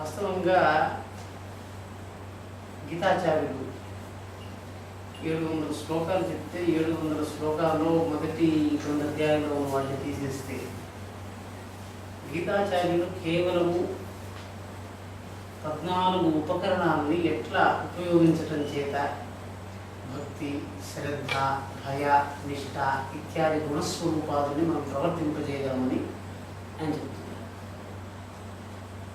వాస్తవంగా గీతాచార్యులు 700 శ్లోకాలు చెప్తే 700 శ్లోకాల్లో మొదటి 2 అధ్యాయంలో వాటిని తీసేస్తే గీతాచార్యులు కేవలము 14 ఉపకరణాలని ఎట్లా ఉపయోగించటం చేత భక్తి, శ్రద్ధ, భయ, నిష్ఠ ఇత్యాది గుణస్వరూపాలని మనం ప్రవర్తింపజేయగలమని ఆయన చెప్తున్నారు.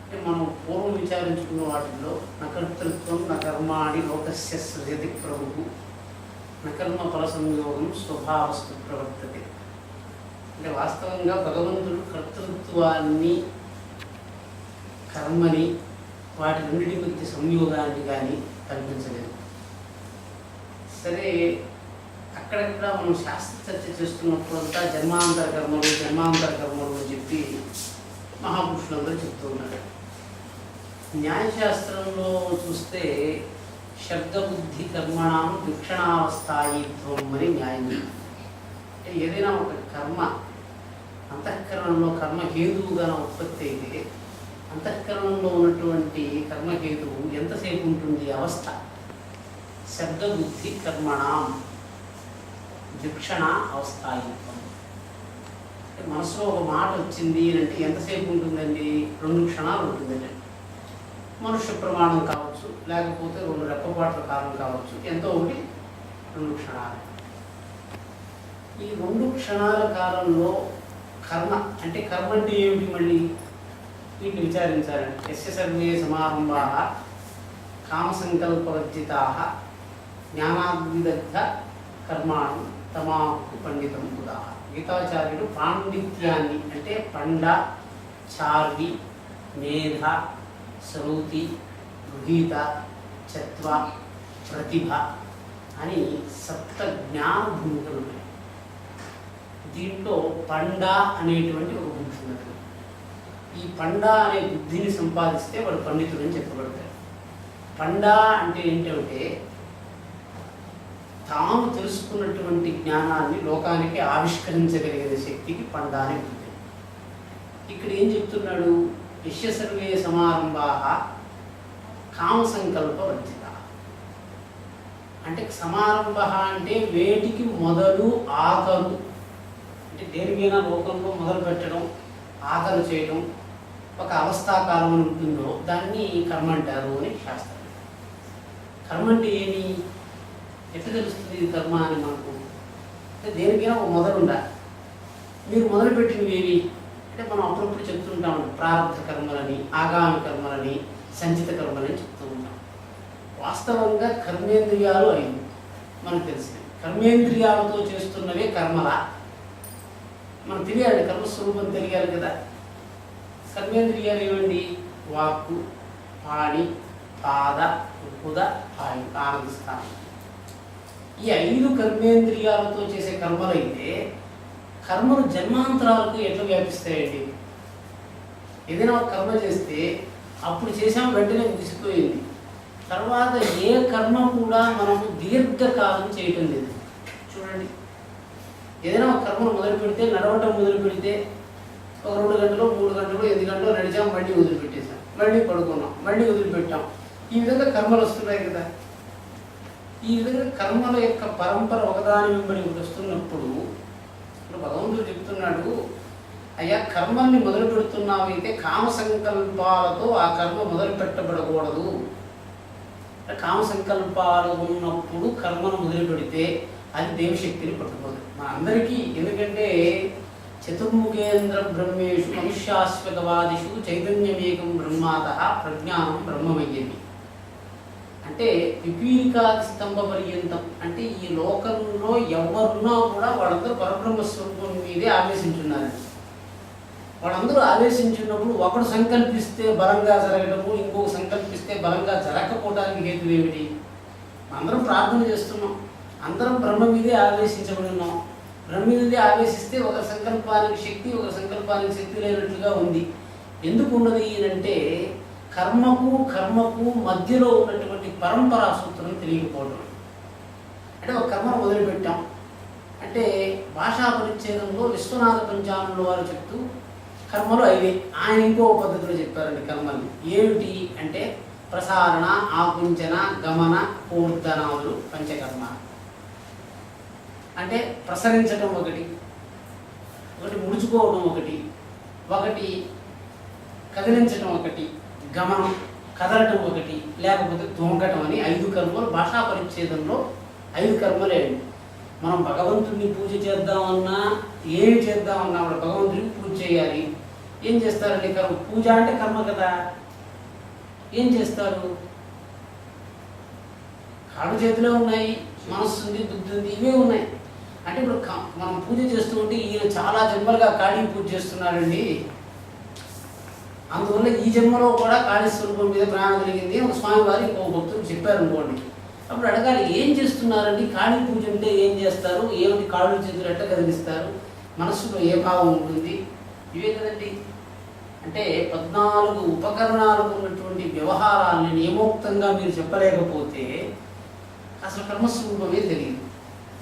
అంటే మనం పూర్వం విచారించుకున్న వాటిల్లో నకర్తృత్వం న కర్మాణి లోకస్య సృజతి ప్రభువు నకర్మ ఫల సంయోగం స్వభావస్తు ప్రవర్తతే. అంటే వాస్తవంగా భగవంతుడు కర్తృత్వాన్ని, కర్మని, వాటి రెండింటి మధ్య సంయోగాన్ని కానీ కల్పించలేదు. సరే, అక్కడక్కడ మనం శాస్త్ర చర్చ చేస్తున్నప్పుడంతా జన్మాంతర కర్మలు అని చెప్పి మహాపురుషులందరూ చెప్తూ ఉన్నారు. న్యాయశాస్త్రంలో చూస్తే శబ్దబుద్ధి కర్మణం వీక్షణావస్థాయిత్వం అని న్యాయం. ఏదైనా ఒక కర్మ అంతఃకరణంలో కర్మహేతువుగా ఉత్పత్తి అయితే అంతఃకరణంలో ఉన్నటువంటి కర్మహేతువు ఎంతసేపు ఉంటుంది అవస్థ. శబ్దబుద్ధి కర్మణం వీక్షణ అవస్థాయిత్వం. మనసులో ఒక మాట వచ్చింది అంటే ఎంతసేపు ఉంటుందండి? 2 క్షణాలు ఉంటుందండి. మనుష్య ప్రమాణం కావచ్చు, లేకపోతే 2 రెప్పపాట్ల కాలం కావచ్చు, ఎంతో ఒకటి 2 క్షణాలు. ఈ 2 క్షణాల కాలంలో కర్మ అంటే ఏమిటి? మళ్ళీ వీటిని విచారించాలండి. యస్య సర్వే సమారంభాః కామసంకల్పవర్జితాః జ్ఞానాద్విదగ్ధ కర్మాణి తమాహు పండితం ఉదాహ. గీతాచార్యుడు పాండిత్యాన్ని అంటే పండ, చార్వి, మేధ, శ్రౌతి, గృహీత, చత్వ, ప్రతిభ అని 7 జ్ఞాన భూమికలు ఉన్నాయి. దీంట్లో పండ అనేటువంటి ఒక బుద్ధి ఉన్నది. ఈ పండ అనే బుద్ధిని సంపాదిస్తే వాడు పండితుడని చెప్పబడతాడు. పండ అంటే ఏంటంటే తాను తెలుసుకున్నటువంటి జ్ఞానాన్ని లోకానికి ఆవిష్కరించగలిగిన శక్తికి పండ అనే బుద్ధి. ఇక్కడ ఏం చెప్తున్నాడు? యస్య సర్వే సమారంభాః కామసంకల్ప వర్జితాః. అంటే సమారంభ అంటే వేటికి మొదలు ఆఖరు, అంటే దేనికైనా లోకంలో మొదలు పెట్టడం, ఆఖరు చేయడం ఒక అవస్థాకాలం ఉంటుందో దాన్ని కర్మ అంటారు అని శాస్త్రం. కర్మ అంటే ఏమి? ఎట్లా తెలుస్తుంది ఇది కర్మ అని మనకు? అంటే దేనికైనా ఒక మొదలు ఉండాలి. మీరు మొదలుపెట్టినవి ఏవి అంటే మనం అప్పుడప్పుడు చెప్తుంటాం, ప్రారంభ కర్మలని, ఆగామి కర్మలని, సంచిత కర్మలని చెప్తూ ఉంటాం. వాస్తవంగా కర్మేంద్రియాలు 5 మనకు తెలిసినవి. కర్మేంద్రియాలతో చేస్తున్నవే కర్మలా మనకు తెలియాలి, కర్మస్వరూపం తెలియాలి కదా. కర్మేంద్రియాలు ఏమండి? వాక్కు, పాణి, పాద, ఉద, ఆనందస్థానం. ఈ 5 కర్మేంద్రియాలతో చేసే కర్మలైతే కర్మలు జన్మాంతరాలకు ఎట్లా వ్యాపిస్తాయండి? ఏదైనా ఒక కర్మ చేస్తే అప్పుడు చేసాం, వెంటనే ముగిసిపోయింది. తర్వాత ఏ కర్మ కూడా మనము దీర్ఘకాలం చేయటం లేదు. చూడండి, ఏదైనా ఒక కర్మను మొదలు పెడితే, నడవటం మొదలు పెడితే ఒక 2 గంటలు, 3 గంటలు, 8 గంటలు నడిచాం, మళ్ళీ వదిలిపెట్టేసాం, మళ్ళీ పడుకున్నాం, మళ్ళీ వదిలిపెట్టాం. ఈ విధంగా కర్మలు వస్తున్నాయి కదా. ఈ విధంగా కర్మల యొక్క పరంపర ఒకదాని వెంబడి వస్తున్నప్పుడు ఇప్పుడు భగవంతుడు చెప్తున్నాడు, అయ్యా కర్మల్ని మొదలు పెడుతున్నావైతే కామ సంకల్పాలతో ఆ కర్మ మొదలు పెట్టబడకూడదు. కామ సంకల్పాలు ఉన్నప్పుడు కర్మను మొదలు పెడితే అది దేవశక్తిని పట్టుకోదు మన అందరికీ. ఎందుకంటే చతుర్ముఖేంద్ర బ్రహ్మేషు మనుష్యాశ్వతవాదిషు చైతన్యమేకం బ్రహ్మాతః ప్రజ్ఞానం బ్రహ్మమయ్యేది. అంటే పిపీలికాది స్తంభ పర్యంతం, అంటే ఈ లోకంలో ఎవరున్నా కూడా వాళ్ళందరూ పరబ్రహ్మస్వరూపం మీదే ఆవేశించున్నారండి. వాళ్ళందరూ ఆవేశించినప్పుడు ఒకడు సంకల్పిస్తే బలంగా జరగడము, ఇంకొక సంకల్పిస్తే బలంగా జరగకపోవడానికి హేతు ఏమిటి? అందరం ప్రార్థన చేస్తున్నాం, అందరం బ్రహ్మ మీదే ఆవేశించబడి ఉన్నాం. బ్రహ్మ మీదే ఆవేశిస్తే ఒక సంకల్పానికి శక్తి, ఒక సంకల్పానికి శక్తి లేనట్లుగా ఉంది. ఎందుకు ఉన్నది అంటే కర్మకు మధ్యలో ఉన్నటువంటి పరంపరా సూత్రం తెలియకపోవడం. అంటే ఒక కర్మను మొదలుపెట్టాం అంటే భాషా పరిచ్ఛేదంలో విశ్వనాథ పంచాంగంలో వారు చెప్తూ కర్మలు అయివే. ఆయన ఇంకో పద్ధతిలో చెప్పారండి కర్మలు. ఏమిటి అంటే ప్రసారణ, ఆకుంచన, గమన, పూర్ధనాదులు పంచకర్మ. అంటే ప్రసరించడం ఒకటి, ఒకటి ముడుచుకోవడం ఒకటి, ఒకటి కదిలించడం ఒకటి, గమనం కదలటం ఒకటి, లేకపోతే తొంగటం అని 5 కర్మలు భాషా పరిచ్ఛేదంలో 5 కర్మలే అండి. మనం భగవంతుడిని పూజ చేద్దామన్నా, ఏమి చేద్దామన్నా కూడా భగవంతుడికి పూజ చేయాలి. ఏం చేస్తారండి? కర్మ. పూజ అంటే కర్మ కదా. ఏం చేస్తారు? కాళ్ళు చేతిలో ఉన్నాయి, మనస్సు ఉంది, బుద్ధి ఉంది, ఇవే ఉన్నాయి. అంటే ఇప్పుడు మనం పూజ చేస్తూ ఉంటే ఈయన చాలా జన్మలుగా కాళీ పూజ చేస్తున్నాడండి, అందువల్ల ఈ జన్మలో కూడా కాళీ స్వరూపం మీద ప్రేమ కలిగింది ఒక స్వామివారు ఇంకో భక్తులు చెప్పారు అనుకోండి. అప్పుడు అడగాలి, ఏం చేస్తున్నారండి? కాళీ పూజ అంటే ఏం చేస్తారు? ఏమిటి కాళ్ళు చేతులు ఎట్ట కదిలిస్తారు? మనస్సులో ఏ భావం ఉంటుంది? ఇవే కదండి. అంటే 14 ఉపకరణాలకు ఉన్నటువంటి వ్యవహారాలని నియమోక్తంగా మీరు చెప్పలేకపోతే అసలు కర్మస్వరూపమే తెలియదు.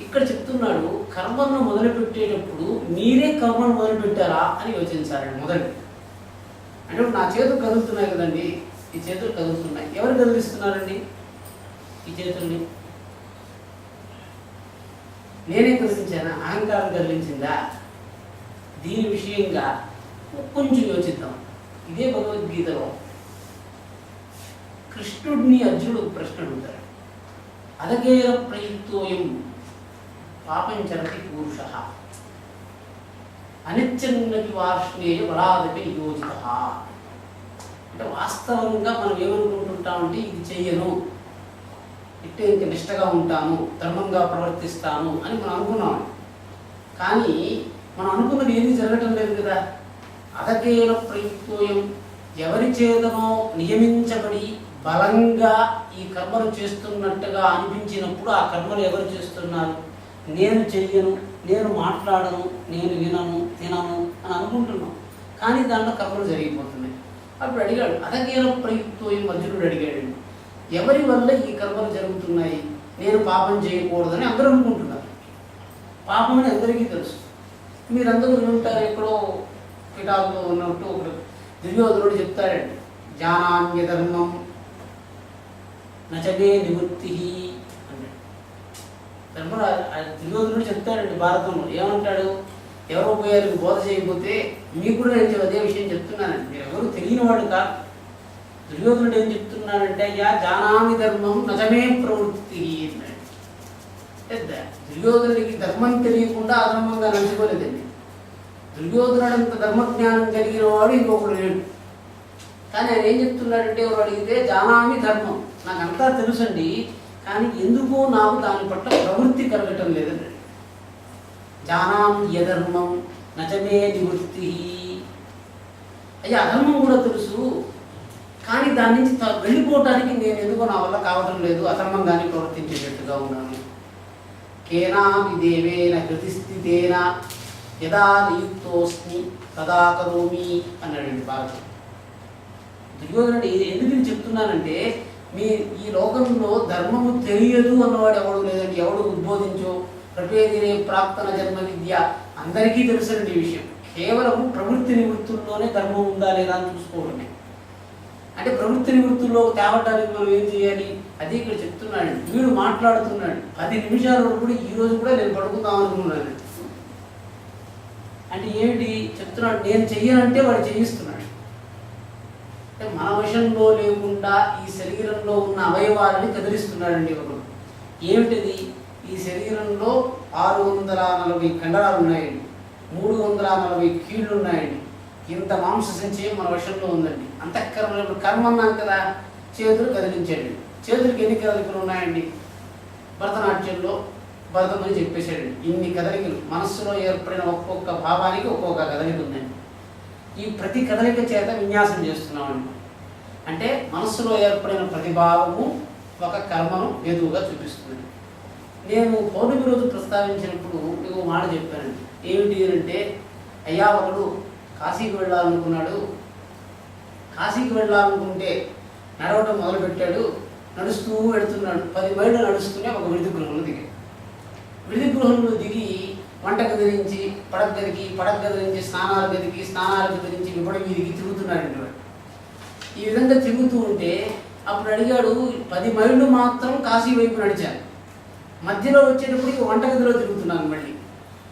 ఇక్కడ చెప్తున్నాడు, కర్మను మొదలుపెట్టేటప్పుడు మీరే కర్మను మొదలుపెట్టారా అని యోచించాలండి మొదలు. అంటే నా చేతులు కదులుతున్నాయి కదండి, ఈ చేతులు కదులుతున్నాయి, ఎవరు కదిలిస్తున్నారండి ఈ చేతుల్ని? నేనే కదిలించానా? అహంకారం కదిలించిందా? దీని విషయంగా కొంచెం యోచిద్దాం. ఇదే భగవద్గీతలో కృష్ణుడిని అర్జునుడు ప్రశ్న అడుగుతాడు. అదగేర ప్రయుక్తోయం పాపం చరతి పురుష అనిత్యన్నతి వార్ష్ణేయ బలాదపి యోజిత. అంటే వాస్తవంగా మనం ఏమనుకుంటుంటామంటే ఇది చెయ్యను, ఇట్టే ఇంక నిష్టగా ఉంటాను, ధర్మంగా ప్రవర్తిస్తాను అని మనం అనుకున్నాం. కానీ మనం అనుకున్నది ఏది జరగటం లేదు కదా. అదకేన ప్రయుక్తోయం, ఎవరి చేతనో నియమించబడి బలంగా ఈ కర్మలు చేస్తున్నట్టుగా అనిపించినప్పుడు ఆ కర్మలు ఎవరు చేస్తున్నారు? నేను చెయ్యను, నేను మాట్లాడను, నేను వినను, తినను అని అనుకుంటున్నాం. కానీ దాంట్లో కర్మలు జరిగిపోతున్నాయి. అప్పుడు అడిగాడు, అదకేన ప్రయుక్తోయం అర్జునుడు అడిగాడు, ఎవరి వల్ల ఈ కర్మలు జరుగుతున్నాయి? నేను పాపం చేయకూడదని అందరూ అనుకుంటున్నారు. పాపం అని అందరికీ తెలుసు. మీరందరూ వింటారు, ఎక్కడో పిటాకులో ఉన్నట్టు ఒకడు దుర్యోధనుడు చెప్తాడండి, జానాన్య ధర్మం నచమే నివృత్తి అన్నాడు. దుర్యోధనుడు చెప్తాడండి భారతంలో. ఏమంటాడు? ఎవరో పోయారు బోధ చేయకపోతే మీకు కూడా నేను అదే విషయం చెప్తున్నానండి, మీరు ఎవరు తెలియని వాడు కాదు. దుర్యోధనుడు ఏం చెప్తున్నాడంటే, అయ్యా జానామి ధర్మం నచమే ప్రవృత్తి అన్నాడు. దుర్యోధనుడికి ధర్మం తెలియకుండా అధర్మంగా నడుచుకోలేదండి. దుర్యోధనుడంత ధర్మజ్ఞానం కలిగిన వాడు ఇంకొకడు లేడు. కానీ ఆయన ఏం చెప్తున్నాడంటే, ఎవరు అడిగితే జానామి ధర్మం, నాకంతా తెలుసండి, కానీ ఎందుకో నాకు దాని పట్ల ప్రవృత్తి కలగటం లేదండి. జానామి యధర్మం నచమే నివృత్తి. అయ్యా అధర్మం కూడా తెలుసు, కానీ దాని నుంచి వెళ్ళిపోవటానికి నేను ఎందుకో నా వల్ల కావటం లేదు, అధర్మంగానే ప్రవర్తించేటట్టుగా ఉన్నాను. కేనాపి దేవేన హృతిస్థితేన యదా నియుక్తోస్మి తదా కరోమి అన్నాడండి భారతం. దుర్యోధనుడు ఎందుకు చెప్తున్నానంటే, మీ ఈ లోకంలో ధర్మము తెలియదు అన్నవాడు ఎవడు లేదండి. ఎవడు ఉద్బోధించో ప్రపేదినే ప్రాప్తన జన్మ విద్య, అందరికీ తెలుసండి ఈ విషయం. కేవలం ప్రవృత్తి నివృత్తుల్లోనే ధర్మం ఉందా లేదా అని చూసుకోవడమే. అంటే ప్రవృత్తి నివృత్తుల్లో తేవటానికి మనం ఏం చేయాలి? అది ఇక్కడ చెప్తున్నాడు. వీడు మాట్లాడుతున్నాడు 10 నిమిషాల వరకు ఈరోజు కూడా నేను పడుకుందాం అనుకున్నాను. అంటే ఏమిటి చెప్తున్నాడు? నేను చెయ్యనంటే వాడు చేయిస్తున్నాడు. అంటే మన వశంలో లేకుండా ఈ శరీరంలో ఉన్న అవయవాలని కదిలిస్తున్నాడండి ఒకడు. ఏమిటిది? ఈ శరీరంలో 640 కండరాలు ఉన్నాయండి, 340 కీళ్ళు ఉన్నాయండి, ఇంత మాంస సంచయం మన వశంలో ఉందండి. అంతఃకరణ కర్మ అన్నాం కదా, చేతులు కదిలించాడు. చేతులకి ఎన్ని కదలికలు ఉన్నాయండి? భరతనాట్యంలో భరతమని చెప్పేశాడండి. ఇన్ని కదలికలు మనస్సులో ఏర్పడిన ఒక్కొక్క భావానికి ఒక్కొక్క కదలిక ఉందండి. ఈ ప్రతి కదలిక చేత విన్యాసం చేస్తున్నామండి. అంటే మనస్సులో ఏర్పడిన ప్రతి భావము ఒక కర్మను హేతువుగా చూపిస్తుంది. నేను పౌర్ణమి రోజు ప్రస్తావించినప్పుడు మీకు మాట చెప్పానండి. ఏమిటి అంటే, అయ్యా ఒకడు కాశీకి వెళ్ళాలనుకున్నాడు. కాశీకి వెళ్ళాలనుకుంటే నడవటం మొదలుపెట్టాడు. నడుస్తూ వెళుతున్నాడు. 10 మైళ్ళు నడుస్తూనే ఒక విడిది గృహంలో దిగాడు. విడిది గృహంలో దిగి వంటగది నుంచి పడగదికి, పడగది నుంచి స్నానాల గదికి, స్నానాల గది నుంచి విపడి మీదికి తిరుగుతున్నాడండి వాడు. ఈ విధంగా తిరుగుతూ ఉంటే అప్పుడు అడిగాడు, 10 మైళ్ళు మాత్రం కాశీ వైపు నడిచాను, మధ్యలో వచ్చేటప్పటికి వంటగదిలో తిరుగుతున్నాను మళ్ళీ.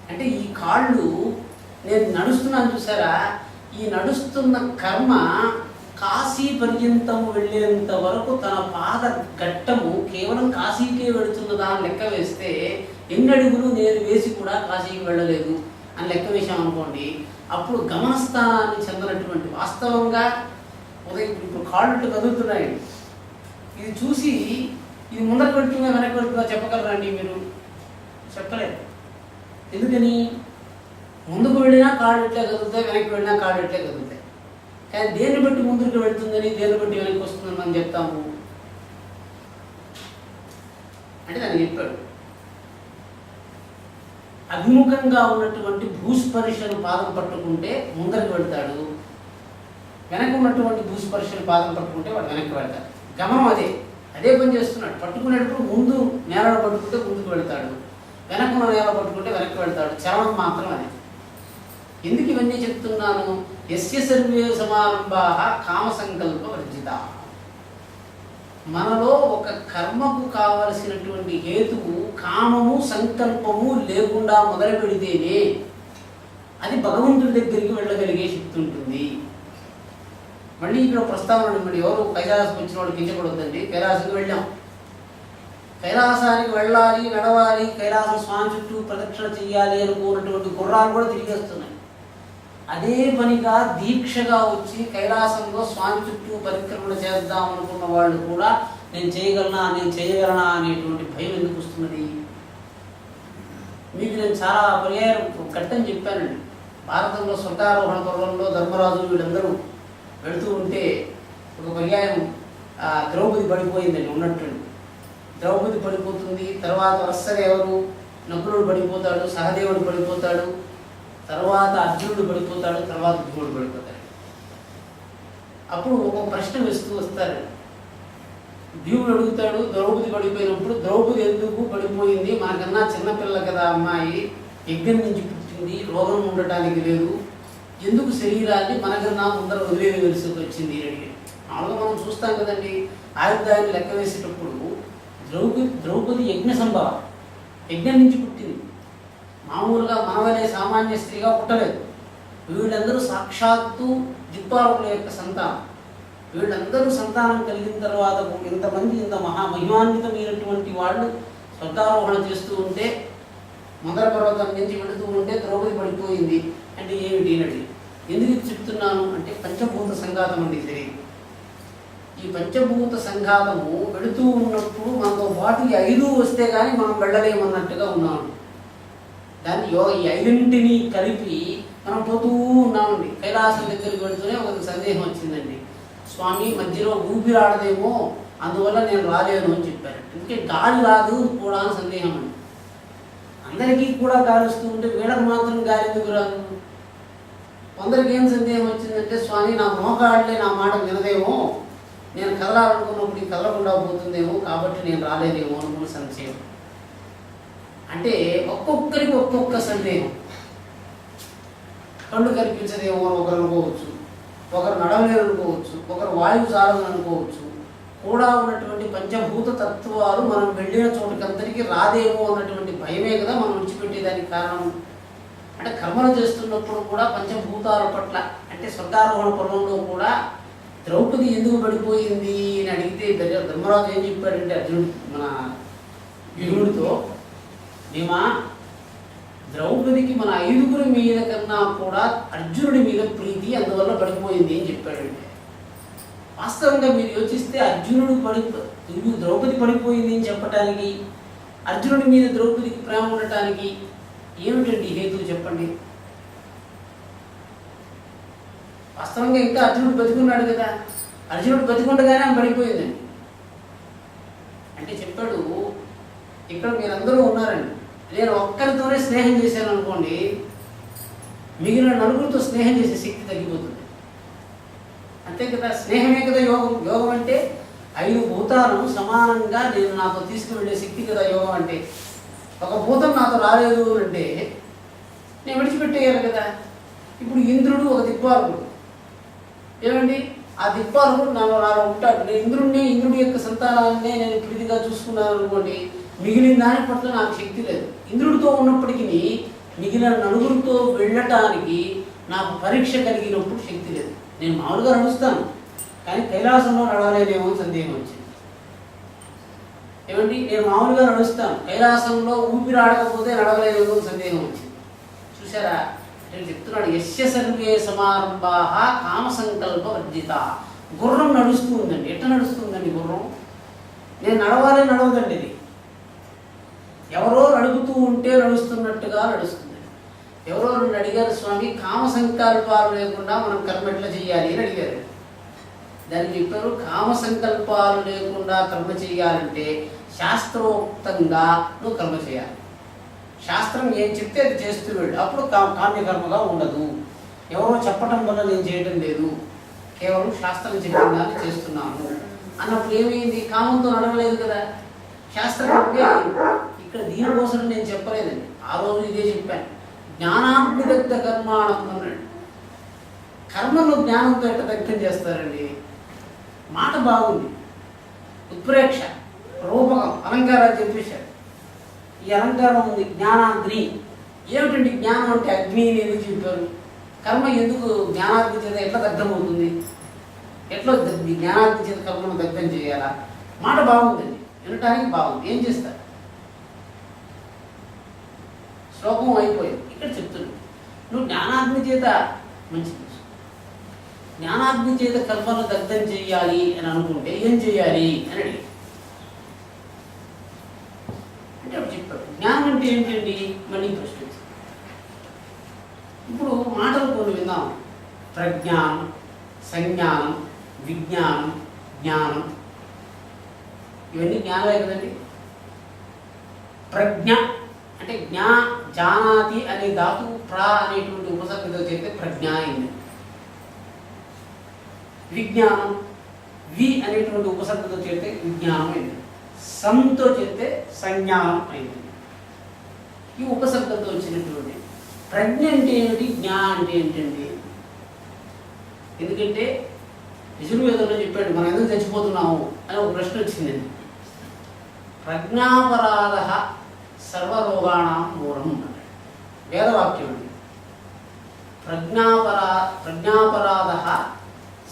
అంటే ఈ కాళ్ళు నేను నడుస్తున్నాను చూసారా, ఈ నడుస్తున్న కర్మ కాశీ పర్యంతము వెళ్ళేంత వరకు తన పాద ఘట్టము కేవలం కాశీకే వెళుతున్నదా అని లెక్క వేస్తే ఎన్ని అడుగులు నేను వేసి కూడా కాశీకి వెళ్ళలేదు అని లెక్క వేసామనుకోండి, అప్పుడు గమనస్థానాన్ని చెందినటువంటి వాస్తవంగా ఉదయం ఇప్పుడు కాళ్ళు కదులుతున్నాయండి. ఇది చూసి ఇది ముందరకు వెళ్తుందా వెనక్కి వెళ్తుందా చెప్పగలరండి మీరు? చెప్పలేరు. ఎందుకని? ముందుకు వెళ్ళినా కాళ్ళు ఎట్లే కదులుతాయి, వెనక్కి వెళ్ళినా కాళ్ళు ఎట్లే కదులుతాయి. కానీ దేన్ని బట్టి ముందుకు వెళ్తుందని, దేన్ని బట్టి వెనక్కి వస్తుందని మనం చెప్తాము అంటే దాన్ని చెప్పాడు. అభిముఖంగా ఉన్నటువంటి భూస్పర్శను పాదం పట్టుకుంటే ముందరికి వెళ్తాడు, వెనక ఉన్నటువంటి భూస్పర్శను పాదం పట్టుకుంటే వాడు వెనక్కి వెళ్తాడు. గమనం అదే పని చేస్తున్నాడు. పట్టుకునేటప్పుడు ముందు నేలను పట్టుకుంటే ముందుకు వెళ్తాడు, వెనక్కున్న నేల పట్టుకుంటే వెనక్కి వెళ్తాడు. చలనం మాత్రం అదే. ఎందుకు ఇవన్నీ చెప్తున్నాను? యస్య సర్వే సమారంభాః కామ సంకల్ప వర్జితా. మనలో ఒక కర్మకు కావలసినటువంటి హేతువు కామము సంకల్పము లేకుండా మొదలు పెడితేనే అది భగవంతుడి దగ్గరికి వెళ్ళగలిగే శక్తి ఉంటుంది. మళ్ళీ ఇక్కడ ప్రస్తావన మళ్ళీ ఎవరు కైలాసం వచ్చిన వాళ్ళు కించకూడదండి. కైలాసానికి వెళ్ళాం, కైలాసానికి వెళ్ళాలి, నడవాలి, కైలాసం స్వామి చుట్టూ ప్రదక్షిణ చెయ్యాలి అనుకున్నటువంటి గుర్రాలు కూడా తిరిగేస్తున్నాయి. అదే పనిగా దీక్షగా వచ్చి కైలాసంలో స్వామి చుట్టూ పరిక్రమణ చేద్దాం అనుకున్న వాళ్ళు కూడా నేను చేయగలనా అనేటువంటి భయం ఎందుకు వస్తున్నది? మీకు నేను చాలా పర్యాయం ఘట్టం చెప్పానండి. భారతంలో స్వర్గారోహణ పర్వంలో ధర్మరాజు వీళ్ళందరూ వెళుతూ ఉంటే ఒక పర్యాయం ద్రౌపది పడిపోయిందండి. ఉన్నట్టుండి ద్రౌపది పడిపోతుంది, తర్వాత వరుసగా ఎవరు నకులుడు పడిపోతాడు, సహదేవుడు పడిపోతాడు, తర్వాత అర్జునుడు పడిపోతాడు, తర్వాత భీముడు పడిపోతాడు. అప్పుడు ఒక ప్రశ్న వేస్తూ వస్తారు. భీముడు అడుగుతాడు, ద్రౌపది పడిపోయినప్పుడు ద్రౌపది ఎందుకు పడిపోయింది? మనకన్నా చిన్నపిల్ల కదా అమ్మాయి, యజ్ఞం నుంచి పుట్టింది, రోగం ఉండటానికి లేదు, ఎందుకు శరీరాన్ని మనకన్నా ముందర వదిలేయవలసి వచ్చింది అని అడిగాడు. మామూలుగా మనం చూస్తాం కదండి, ఆయుర్దాయాన్ని లెక్క వేసేటప్పుడు ద్రౌపది యజ్ఞ సంభవ, యజ్ఞం నుంచి పుట్టింది. మామూలుగా మనవలే సామాన్య స్త్రీగా పుట్టలేదు. వీళ్ళందరూ సాక్షాత్తు దిక్పాలకుల యొక్క సంతానం. వీళ్ళందరూ సంతానం కలిగిన తర్వాత ఇంతమంది ఇంత మహిమాన్వితమైనటువంటి వాళ్ళు స్వర్గారోహణ చేస్తూ ఉంటే, మందర పర్వతం నుంచి వెళుతూ ఉంటే ద్రౌపది పడిపోయింది అంటే ఏమిటి అని ఎందుకు చెప్తున్నాను అంటే, పంచభూత సంఘాతం అండి శరీరం. ఈ పంచభూత సంఘాతము వెళుతూ ఉన్నప్పుడు మనతో పాటు ఈ 5 వస్తే కానీ మనం వెళ్ళలేమన్నట్టుగా ఉన్నాము. దాన్ని ఈ 5ంటిని కలిపి మనం పోతూ ఉన్నామండి. కైలాసం దగ్గరికి వెళుతూనే ఒక సందేహం వచ్చిందండి, స్వామి మధ్యలో ఊపిరాడదేమో అందువల్ల నేను రాలేను అని చెప్పారు. ఎందుకంటే గాలి రాదు కూడా అని సందేహం అండి. అందరికీ కూడా గాలి వస్తూ ఉంటే వీళ్ళకి మాత్రం గాలి ఎందుకు రాదు? కొందరికి ఏం సందేహం వచ్చిందంటే, స్వామి నా మోకాళ్ళే నా మాట వినదేమో, నేను కదలాలనుకున్నప్పుడు కదలకుండా పోతుందేమో, కాబట్టి నేను రాలేదేమో అనుకున్న సంశయం. అంటే ఒక్కొక్కరికి ఒక్కొక్క సందేహం. కళ్ళు కనిపించదేమో అని ఒకరు అనుకోవచ్చు, ఒకరు నడవలేరు అనుకోవచ్చు, ఒకరు వాయువు చాలని అనుకోవచ్చు. కూడా ఉన్నటువంటి పంచభూత తత్వాలు మనం వెళ్ళిన చోటుకంతరికి రాదేమో అన్నటువంటి భయమే కదా మనం విడిచిపెట్టేదానికి కారణం. అంటే కర్మలు చేస్తున్నప్పుడు కూడా పంచభూతాల పట్ల, అంటే స్వర్గారోహణ పర్వంలో కూడా ద్రౌపది ఎందుకు పడిపోయింది అని అడిగితే ధర్మరాజు ఏం చెప్పాడంటే, మన భీముడితో, మేమా ద్రౌపదికి మన 5గురి మీద కన్నా కూడా అర్జునుడి మీద ప్రీతి, అందువల్ల పడిపోయింది అని చెప్పాడండి. వాస్తవంగా మీరు యోచిస్తే ద్రౌపది పడిపోయింది అని చెప్పటానికి, అర్జునుడి మీద ద్రౌపదికి ప్రేమ ఉండటానికి ఏమిటండి హేతువు చెప్పండి? వాస్తవంగా ఇంకా అర్జునుడు బతికున్నాడు కదా, అర్జునుడు బతికుండగానే ఆమె పడిపోయిందండి. అంటే చెప్పాడు, ఇక్కడ మీరందరూ ఉన్నారండి, నేను ఒక్కరితోనే స్నేహం చేశాను అనుకోండి, మిగిలిన నలుగురితో స్నేహం చేసే శక్తి తగ్గిపోతుంది. అంతే కదా, స్నేహమే కదా యోగం. యోగం అంటే 5 భూతాలను సమానంగా నాతో తీసుకువెళ్ళే శక్తి కదా యోగం అంటే. ఒక భూతం నాతో రాలేదు అంటే నేను విడిచిపెట్టేయాలి కదా. ఇప్పుడు ఇంద్రుడు ఒక దిక్పాలకుడు, ఏమండి ఆ దిక్పాలకుడు నాలో ఉంటాడు. నేను ఇంద్రుడి యొక్క సంతానాన్నే నేను ప్రీతిగా చూసుకున్నాను అనుకోండి, మిగిలిన దాని పట్ల నాకు శక్తి లేదు. ఇంద్రుడితో ఉన్నప్పటికీ మిగిలిన నలుగురితో వెళ్ళటానికి నాకు పరీక్ష కలిగినప్పుడు శక్తి లేదు. నేను మామూలుగా నడుస్తాను, కానీ కైలాసంలో నడవలేనేమో సందేహం వచ్చింది. ఏమండి నేను మామూలుగా నడుస్తాను, కైలాసంలో ఊపిరి ఆడకపోతే నడవలేనేమో సందేహం వచ్చింది. చూసారా, నేను చెప్తున్నాడు యస్య సర్వే సమారంభాః కామ సంకల్ప వర్జిత. గుర్రం నడుస్తూ ఉందండి. ఎట్లా నడుస్తుందండి గుర్రం? నేను నడవదండి. ఇది ఎవరో నడుపుతూ ఉంటే నడుస్తున్నట్టుగా నడుస్తుంది. ఎవరో నన్ను అడిగారు, స్వామి కామ సంకల్పాలు లేకుండా మనం కర్మ ఎట్లా చేయాలి అని అడిగారు. దానికి చెప్పారు, కామ సంకల్పాలు లేకుండా కర్మ చేయాలంటే శాస్త్రోక్తంగా నువ్వు కర్మ చేయాలి. శాస్త్రం ఏం చెప్తే అది చేస్తూ వెళ్ళు, అప్పుడు కామ్యకర్మగా ఉండదు. ఎవరో చెప్పటం వల్ల నేను చేయటం లేదు, కేవలం శాస్త్రం చెప్పిన దాన్ని చేస్తున్నాను అన్నప్పుడు ఏమైంది? కామంతో నడవలేదు కదా, శాస్త్రం ఇక్కడ దీనికోసం నేను చెప్పలేదండి. ఆ రోజు ఇదే చెప్పాను, జ్ఞానాగ్నిదగ్ధ కర్మాణం అన్నాడు. కర్మను జ్ఞానంతో ఎట్లా దగ్ధం చేస్తారండి? మాట బాగుంది, ఉత్ప్రేక్ష, రూపకం, అలంకారాలు చెప్పేశారు. ఈ అలంకారం ఉంది జ్ఞానాగ్ని. ఏమిటండి జ్ఞానం అంటే అగ్ని అనేది చెప్పారు. కర్మ ఎందుకు జ్ఞానాగ్ని చేత ఎట్లా దగ్ధమవుతుంది? ఎట్లా జ్ఞానాగ్ని చేత కర్మను దగ్ధం చేయాలా? మాట బాగుందండి, వినటానికి బాగుంది. ఏం చేస్తారు? శ్లోకం అయిపోయింది. ఇక్కడ చెప్తున్నాడు, నువ్వు జ్ఞానాగ్ని చేత మంచిది, జ్ఞానాగ్ని చేత కర్మను దగ్ధం చేయాలి అని అనుకుంటే ఏం చేయాలి అని అడిగాడు. అంటే అప్పుడు చెప్పాడు, జ్ఞానం అంటే ఏంటండి? మళ్ళీ ప్రశ్న. ఇప్పుడు మాటలు కొన్ని విన్నాం, ప్రజ్ఞానం, సంజ్ఞానం, విజ్ఞానం, జ్ఞానం, ఇవన్నీ జ్ఞానమే కదండి. ప్రజ్ఞ అంటే జానాతి అనే ధాతు ప్రా అనేటువంటి ఉపసర్గతో చేస్తే ప్రజ్ఞ అయింది. విజ్ఞానం వి అనేటువంటి ఉపసర్గతో చేస్తే విజ్ఞానం అయింది. సంతో చేస్తే సంజ్ఞానం అయింది. ఈ ఉపసర్గంతో వచ్చినటువంటి ప్రజ్ఞ అంటే ఏమిటి, జ్ఞా అంటే ఏంటండి? ఎందుకంటే యజుర్వేదంలో చెప్పాడు, మనం ఎందుకు చచ్చిపోతున్నాము అని ఒక ప్రశ్న వచ్చిందండి. ప్రజ్ఞాపరాధ సర్వరోగాణం మూలం అన్నాడు. వేదవాక్యం అండి. ప్రజ్ఞాపరాధ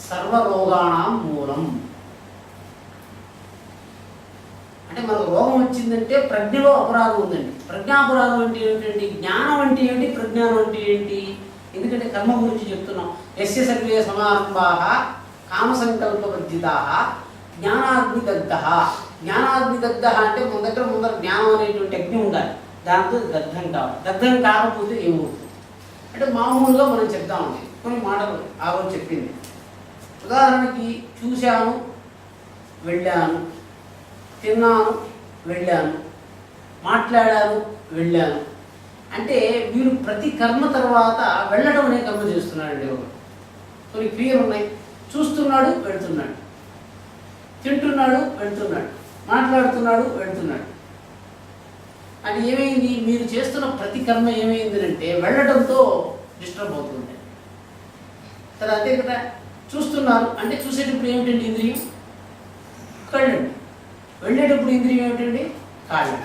సర్వరోగాణం మూలం అంటే మనకు రోగం వచ్చిందంటే ప్రజ్ఞలో అపరాధం ఉందండి. ప్రజ్ఞాపరాధం అంటే ఏమిటండి? జ్ఞానం అంటే ఏంటి, ప్రజ్ఞానం అంటే ఏంటి? ఎందుకంటే కర్మ గురించి చెప్తున్నాం. యస్య సర్వే సమారంభాః కామ సంకల్ప వర్జితాః జ్ఞానాగ్నిదగ్ధః. జ్ఞానాగ్నిదగ్ధః అంటే ముందర జ్ఞానం అనేటువంటి అగ్ని ఉండాలి, దాంతో దగ్ధం కావాలి. దగ్ధం కాకపోతే ఏమవుతుంది అంటే మామూలుగా మనం చెప్తామండి. కొన్ని మాటలు ఆ రోజు చెప్పింది. ఉదాహరణకి చూశాను, వెళ్ళాను, తిన్నాను, వెళ్ళాను, మాట్లాడాను, వెళ్ళాను అంటే వీరు ప్రతి కర్మ తర్వాత వెళ్ళడం అనే కర్మ చేస్తున్నాడండి. కొన్ని క్రియలు ఉన్నాయి. చూస్తున్నాడు, వెళ్తున్నాడు, తింటున్నాడు, వెళ్తున్నాడు, మాట్లాడుతున్నాడు, వెళ్తున్నాడు. అది ఏమైంది? మీరు చేస్తున్న ప్రతి కర్మ ఏమైంది అంటే వెళ్ళడంతో డిస్టర్బ్ అవుతుంది కదా. అంతే కదా. చూస్తున్నారు అంటే చూసేటప్పుడు ఏమిటండి? ఇంద్రియం కళ్ళండి. వెళ్ళేటప్పుడు ఇంద్రియం ఏమిటండి? కాళ్ళు.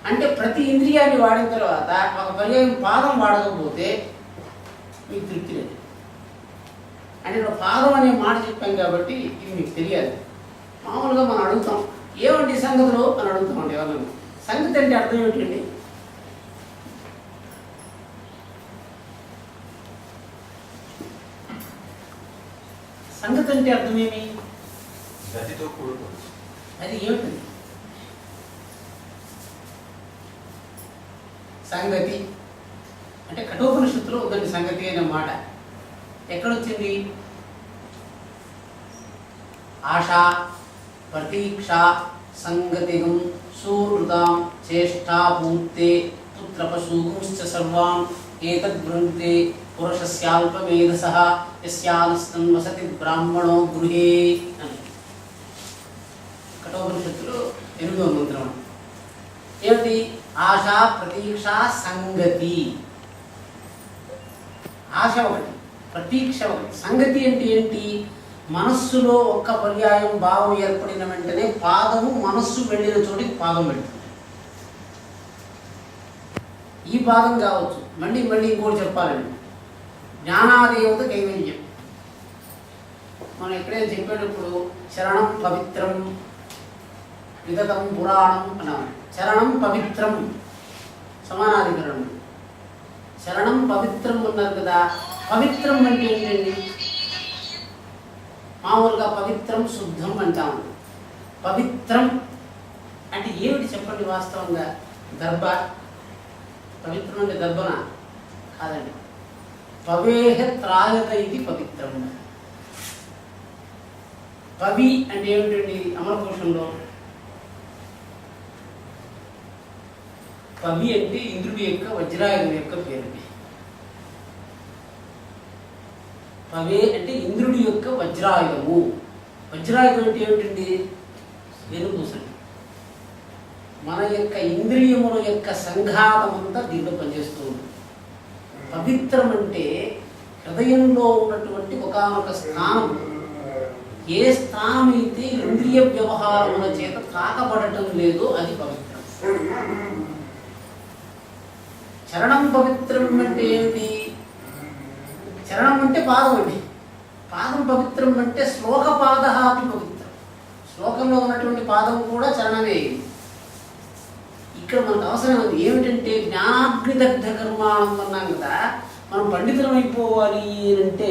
అంటే ప్రతి ఇంద్రియాన్ని వాడిన తర్వాత ఒక పర్యాయం పాదం వాడకపోతే మీకు తృప్తి లేదు. అంటే ఇక్కడ పాదం అనే మాట చెప్పాం కాబట్టి ఇది మీకు తెలియాలి. మామూలుగా మనం అడుగుతాం, ఏమండి సంగతులు అని అడుగుతామండి ఎవరైనా. సంగతి అంటే అర్థం ఏమిటండి? సంగతి అంటే అర్థమేమి? అది ఏమిటండి? సంగతి అంటే కఠోపనిషత్తులో ఉందండి సంగతి అనే మాట. ఎక్కడొచ్చింది? ఆశ, ప్రతీక్ష, సంగతిగం, సుహృతాం, చేష్టాపూర్తే, పుత్రపశూంశ్చ సర్వాం ఏతద్బృంతే పురుషస్యాల్పమేధసః యస్యానస్తం వసతి బ్రాహ్మణో గృహే అని కఠోపనిషత్తులో 8వ మంత్రం. ఏమిటి? ఆశ, ప్రతీక్ష, సంగతి. ఆశ ఒకటి, ప్రతీక్ష ఒకటి. సంగతి అంటే ఏంటి? మనస్సులో ఒక్క పర్యాయం భావం ఏర్పడిన వెంటనే పాదము మనస్సు వెళ్ళిన చోటికి పాదం పెడుతుంది. ఈ పాదం కావచ్చు. మళ్ళీ ఇంకోటి చెప్పాలండి, జ్ఞానాదేవత కైవల్యం. మనం ఎక్కడైనా చెప్పేటప్పుడు శరణం పవిత్రం విగతం పురాణం అన్నాం. శరణం పవిత్రం సమానాధికరణం. శరణం పవిత్రం ఉన్నారు కదా. పవిత్రం అంటే ఏంటండి? మామూలుగా పవిత్రం శుద్ధం అంటాము. పవిత్రం అంటే ఏమిటి చెప్పండి? వాస్తవంగా దర్భ. పవిత్రం అంటే దర్భన కాదండి. పవేహ త్రాయత ఇది పవిత్రం. పవి అంటే ఏమిటండి? అమరకోశంలో పవి అంటే ఇంద్రుడి యొక్క వజ్రాయుధం యొక్క పేరు. పవే అంటే ఇంద్రుడి యొక్క వజ్రాయుధము. వజ్రాయుధం అంటే ఏమిటండి? వెనుపూసండి. మన యొక్క ఇంద్రియముల యొక్క సంఘాతం అంతా దీంట్లో పనిచేస్తూ ఉంటుంది. పవిత్రం అంటే హృదయంలో ఉన్నటువంటి ఒకానొక స్థానం. ఏ స్థానం అయితే ఇంద్రియ వ్యవహారముల చేత తాకబడటం లేదో అది పవిత్రం. చరణం పవిత్రం అంటే ఏమిటి? చరణం అంటే పాదం అండి. పాదం పవిత్రం అంటే శ్లోక పాద అతి పవిత్రం. శ్లోకంలో ఉన్నటువంటి పాదం కూడా చరణమే. ఇక్కడ మనకు అవసరం ఉంది ఏమిటంటే జ్ఞానాగ్నిదగ్ధ కర్మాణం అన్నాం కదా. మనం పండితులం అయిపోవాలి అంటే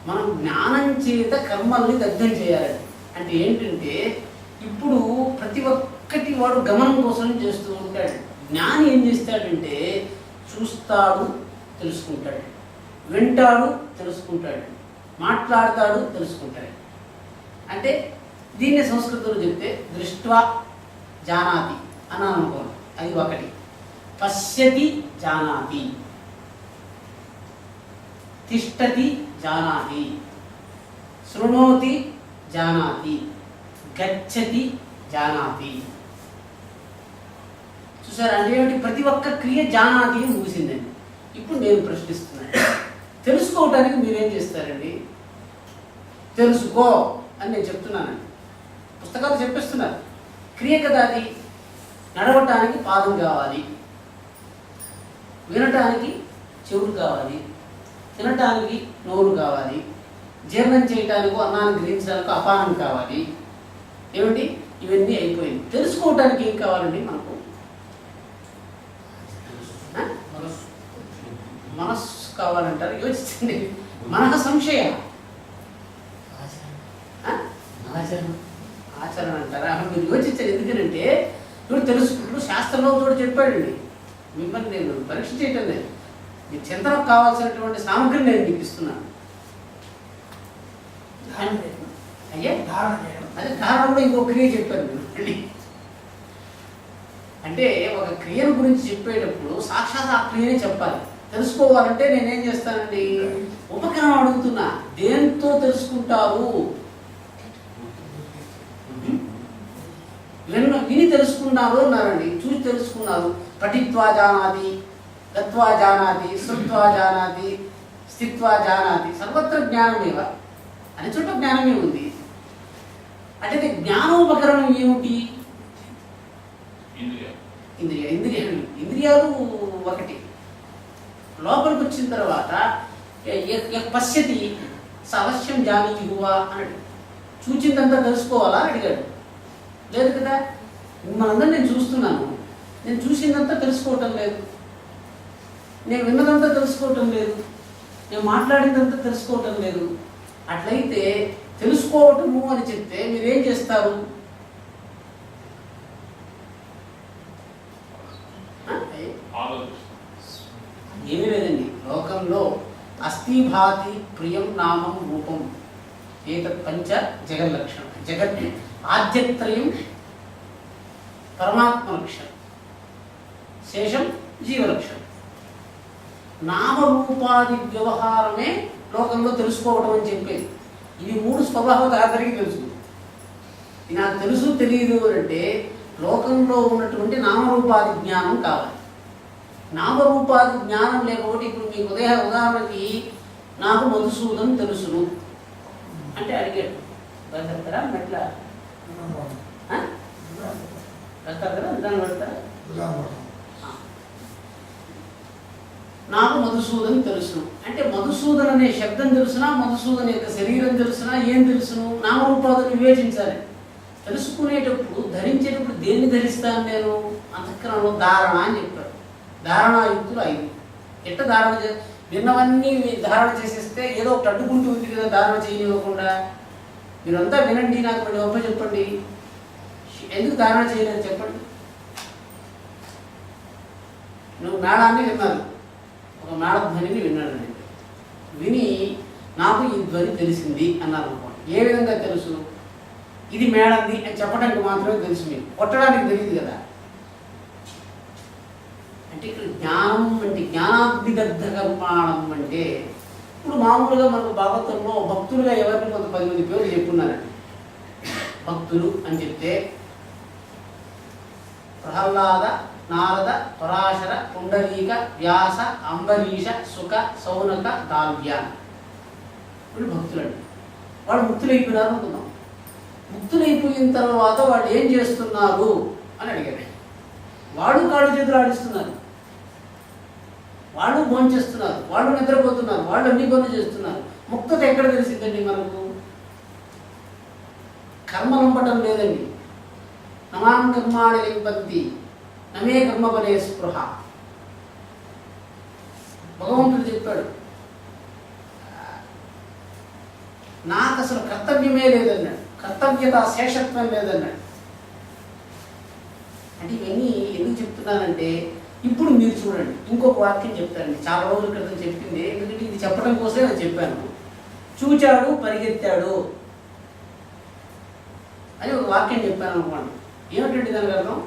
మనం జ్ఞానం చేత కర్మల్ని దగ్ధం చేయాలి. అంటే ఏంటంటే ఇప్పుడు ప్రతి ఒక్కటి వాడు గమనం కోసం చేస్తూ ఉంటాడు. జ్ఞాని ఏం చేస్తాడంటే చూస్తాడు, తెలుసుకుంటాడు, వింటాడు, తెలుసుకుంటాడు, మాట్లాడతాడు, తెలుసుకుంటాడు. అంటే దీన్ని సంస్కృతంలో చెప్తే దృష్ట్వా జానాతి అని అనుకోండి. అది ఒకటి. పశ్యతి జానాతి, తిష్టతి జానాతి, శృణోతి జానాతి, గచ్చతి జానాతి. చూసారా? అంటే ఏమిటి? ప్రతి ఒక్క క్రియ జానాతి ముగిసిందండి. ఇప్పుడు నేను ప్రశ్నిస్తున్నాను, తెలుసుకోవటానికి మీరేం చేస్తారండి? తెలుసుకో అని నేను చెప్తున్నానండి. పుస్తకాలు చెప్పిస్తున్నారు. క్రియ కదా అది. నడవటానికి పాదం కావాలి, వినటానికి చెవుడు కావాలి, తినటానికి నోరు కావాలి, జీర్ణం చేయటానికి అన్నాన్ని గ్రహించడానికి అపానం కావాలి. ఏమిటి? ఇవన్నీ అయిపోయింది. తెలుసుకోవటానికి ఏం కావాలండి మనకు? మనస్సు కావాలంటారు. యోచించండి. మనః సంశయ ఆచరణ అంటారా? మీరు యోచించండి. ఎందుకంటే ఇప్పుడు తెలుసుకుంటూ శాస్త్రంలో కూడా చెప్పాడండి. మిమ్మల్ని నేను పరీక్ష చేయటం లేదు. మీ చింతనకు కావాల్సినటువంటి సామగ్రిని నేను మీకు ఇస్తున్నాను. అయ్యా అదే ధారణ కూడా ఇంకో క్రియ చెప్పారు మీరు. అంటే ఒక క్రియను గురించి చెప్పేటప్పుడు సాక్షాత్ ఆ క్రియనే చెప్పాలి. తెలుసుకోవాలంటే నేనేం చేస్తానండి? ఉపకరణం అడుగుతున్నా. దేంతో తెలుసుకుంటారు? విని తెలుసుకున్నారు అన్నారండి. చూసి తెలుసుకున్నారు. పఠిత్వా జానాతి, గత్వా జానాతి, శృత్వా జానాతి, స్థిత్వా జానాతి. సర్వత్ర జ్ఞానమేవ. అనే చోట జ్ఞానమే ఉంది. అంటే జ్ఞానోపకరణం ఏమిటి? ఇంద్రియాలు ఒకటి. లోపలికి వచ్చిన తర్వాత పశ్యతి అవశ్యం జానీయువా అన్నాడు. చూచిందంతా తెలుసుకోవాలా అని అడిగాడు. లేదు కదా. మనందరూ నేను చూస్తున్నాను, నేను చూసిందంతా తెలుసుకోవటం లేదు, నేను విన్నదంతా తెలుసుకోవటం లేదు, నేను మాట్లాడిందంతా తెలుసుకోవటం లేదు. అట్లయితే తెలుసుకోవటము అని చెప్తే మీరేం చేస్తారు? ఏమీ లేదండి. లోకంలో అస్థిభాతి ప్రియం నామం రూపం ఏతత్ పంచ జగల్లక్షణం. జగత్ ఆద్యత్రయం పరమాత్మ లక్షణం, శేషం జీవలక్షణం. నామరూపాది వ్యవహారమే లోకంలో తెలుసుకోవడం అని చెప్పేది. ఇవి మూడు స్వభావం అందరికీ తెలుసు. ఇది నాకు తెలుసు తెలియదు అంటే లోకంలో ఉన్నటువంటి నామరూపాది జ్ఞానం కావాలి. నామరూపాది జ్ఞానం లేకపోతే ఇప్పుడు మీకు ఉదాహరణకి నాకు మధుసూదన్ తెలుసును అంటే అడిగాడు చెప్తారా ఎట్లా వెళ్తారు కదా నిదానం పెడతారా? నాకు మధుసూదన్ తెలుసును అంటే మధుసూదన్ అనే శబ్దం తెలుసునా, మధుసూదన్ యొక్క శరీరం తెలుసునా, ఏం తెలుసును? నామరూపాదులు వివేచించాలి. తెలుసుకునేటప్పుడు ధరించేటప్పుడు దేన్ని ధరిస్తాను నేను? అంతఃకరణలో ధారణ అని చెప్పాడు. ధారణాయుక్తులు 5. ఎట్ట ధారణ విన్నవన్నీ ధారణ చేసేస్తే ఏదో ఒకటి అడ్డుకుంటూ ఉంది కదా ధారణ చేయనివ్వకుండా. మీరంతా వినండి, నాకు కొన్ని గొప్ప చెప్పండి. ఎందుకు ధారణ చేయలేదు చెప్పండి. నువ్వు మేళాన్ని విన్నాను, ఒక మేళధ్వనిని విన్నాడండి. విని నాకు ఈ ధ్వని తెలిసింది అన్నారు అనుకోండి. ఏ విధంగా తెలుసు? ఇది మేళంది అని చెప్పడానికి మాత్రమే తెలుసు, మీకు కొట్టడానికి తెలియదు కదా. అంటే ఇక్కడ జ్ఞానం అంటే జ్ఞానాగ్నిదగ్ధ కర్మాణం అంటే ఇప్పుడు మామూలుగా మనకు భాగవతంలో భక్తులుగా ఎవరిని కొంత 10 మంది పేర్లు చెప్పున్నారండి. భక్తులు అని చెప్తే ప్రహ్లాద, నారద, పరాశర, పుండరీక, వ్యాస, అంబరీష, సుఖ, సౌనక, దావ్యాన్ వీళ్ళు భక్తులండి. వాళ్ళు ముక్తులైపోయినారు అనుకుందాం. ముక్తులైపోయిన తర్వాత వాళ్ళు ఏం చేస్తున్నారు అని అడిగారు. వాళ్ళు కాళ్ళు చేతులు ఆడిస్తున్నారు, వాళ్ళు భోంచేస్తున్నారు, వాళ్ళు నిద్రపోతున్నారు, వాళ్ళు అన్ని పనులు చేస్తున్నారు. ముక్తత ఎక్కడ తెలిసిందండి మనకు? కర్మ లంపటం లేదండి. నమాం కర్మాణి లింపంతి నమే కర్మఫలే స్పృహ. భగవంతుడు చెప్పాడు, నాకు అసలు కర్తవ్యమే లేదన్నాడు, కర్తవ్యత శేషత్వం లేదన్నాడు. అంటే ఇవన్నీ ఎందుకు చెప్తున్నానంటే ఇప్పుడు మీరు చూడండి, ఇంకొక వాక్యం చెప్తానండి. చాలా రోజుల క్రితం చెప్పింది, ఎందుకంటే ఇది చెప్పడం కోసమే నేను చెప్పాను. చూచాడు పరిగెత్తాడు అని ఒక వాక్యం చెప్పాను అనుకోండి. ఏమిటండి దానికి అర్థం?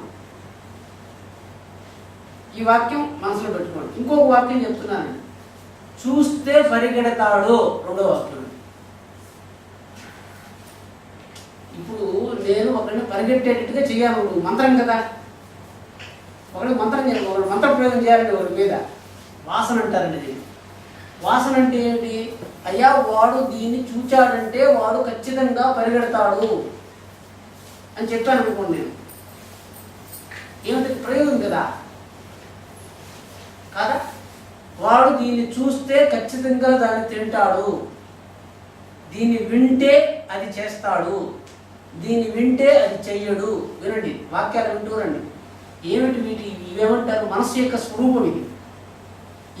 ఈ వాక్యం మనసులో పెట్టుకోండి. ఇంకొక వాక్యం చెప్తున్నాను, చూస్తే పరిగెడతాడు, రెండో వాక్యం. ఇప్పుడు నేను ఒకరిని పరిగెట్టేటట్టుగా చేయాలి, మంత్రం కదా. ఒకరికి మంత్రం చేయాలి, ఒకరు మంత్ర ప్రయోగం చేయాలండి ఒకరి మీద. వాసన అంటారండి దీన్ని. వాసన అంటే ఏంటి? అయ్యా వాడు దీన్ని చూచాడంటే వాడు ఖచ్చితంగా పరిగెడతాడు అని చెప్పాను అనుకోండి. నేను ఏమిటి? ప్రయోగం కదా కాదా? వాడు దీన్ని చూస్తే ఖచ్చితంగా దాన్ని తింటాడు, దీన్ని వింటే అది చేస్తాడు, దీన్ని వింటే అది చెయ్యడు. వినండి, వాక్యాలు వింటూరండి. ఏమిటి వీటి? ఇవేమంటారు? మనస్సు యొక్క స్వరూపం ఇది.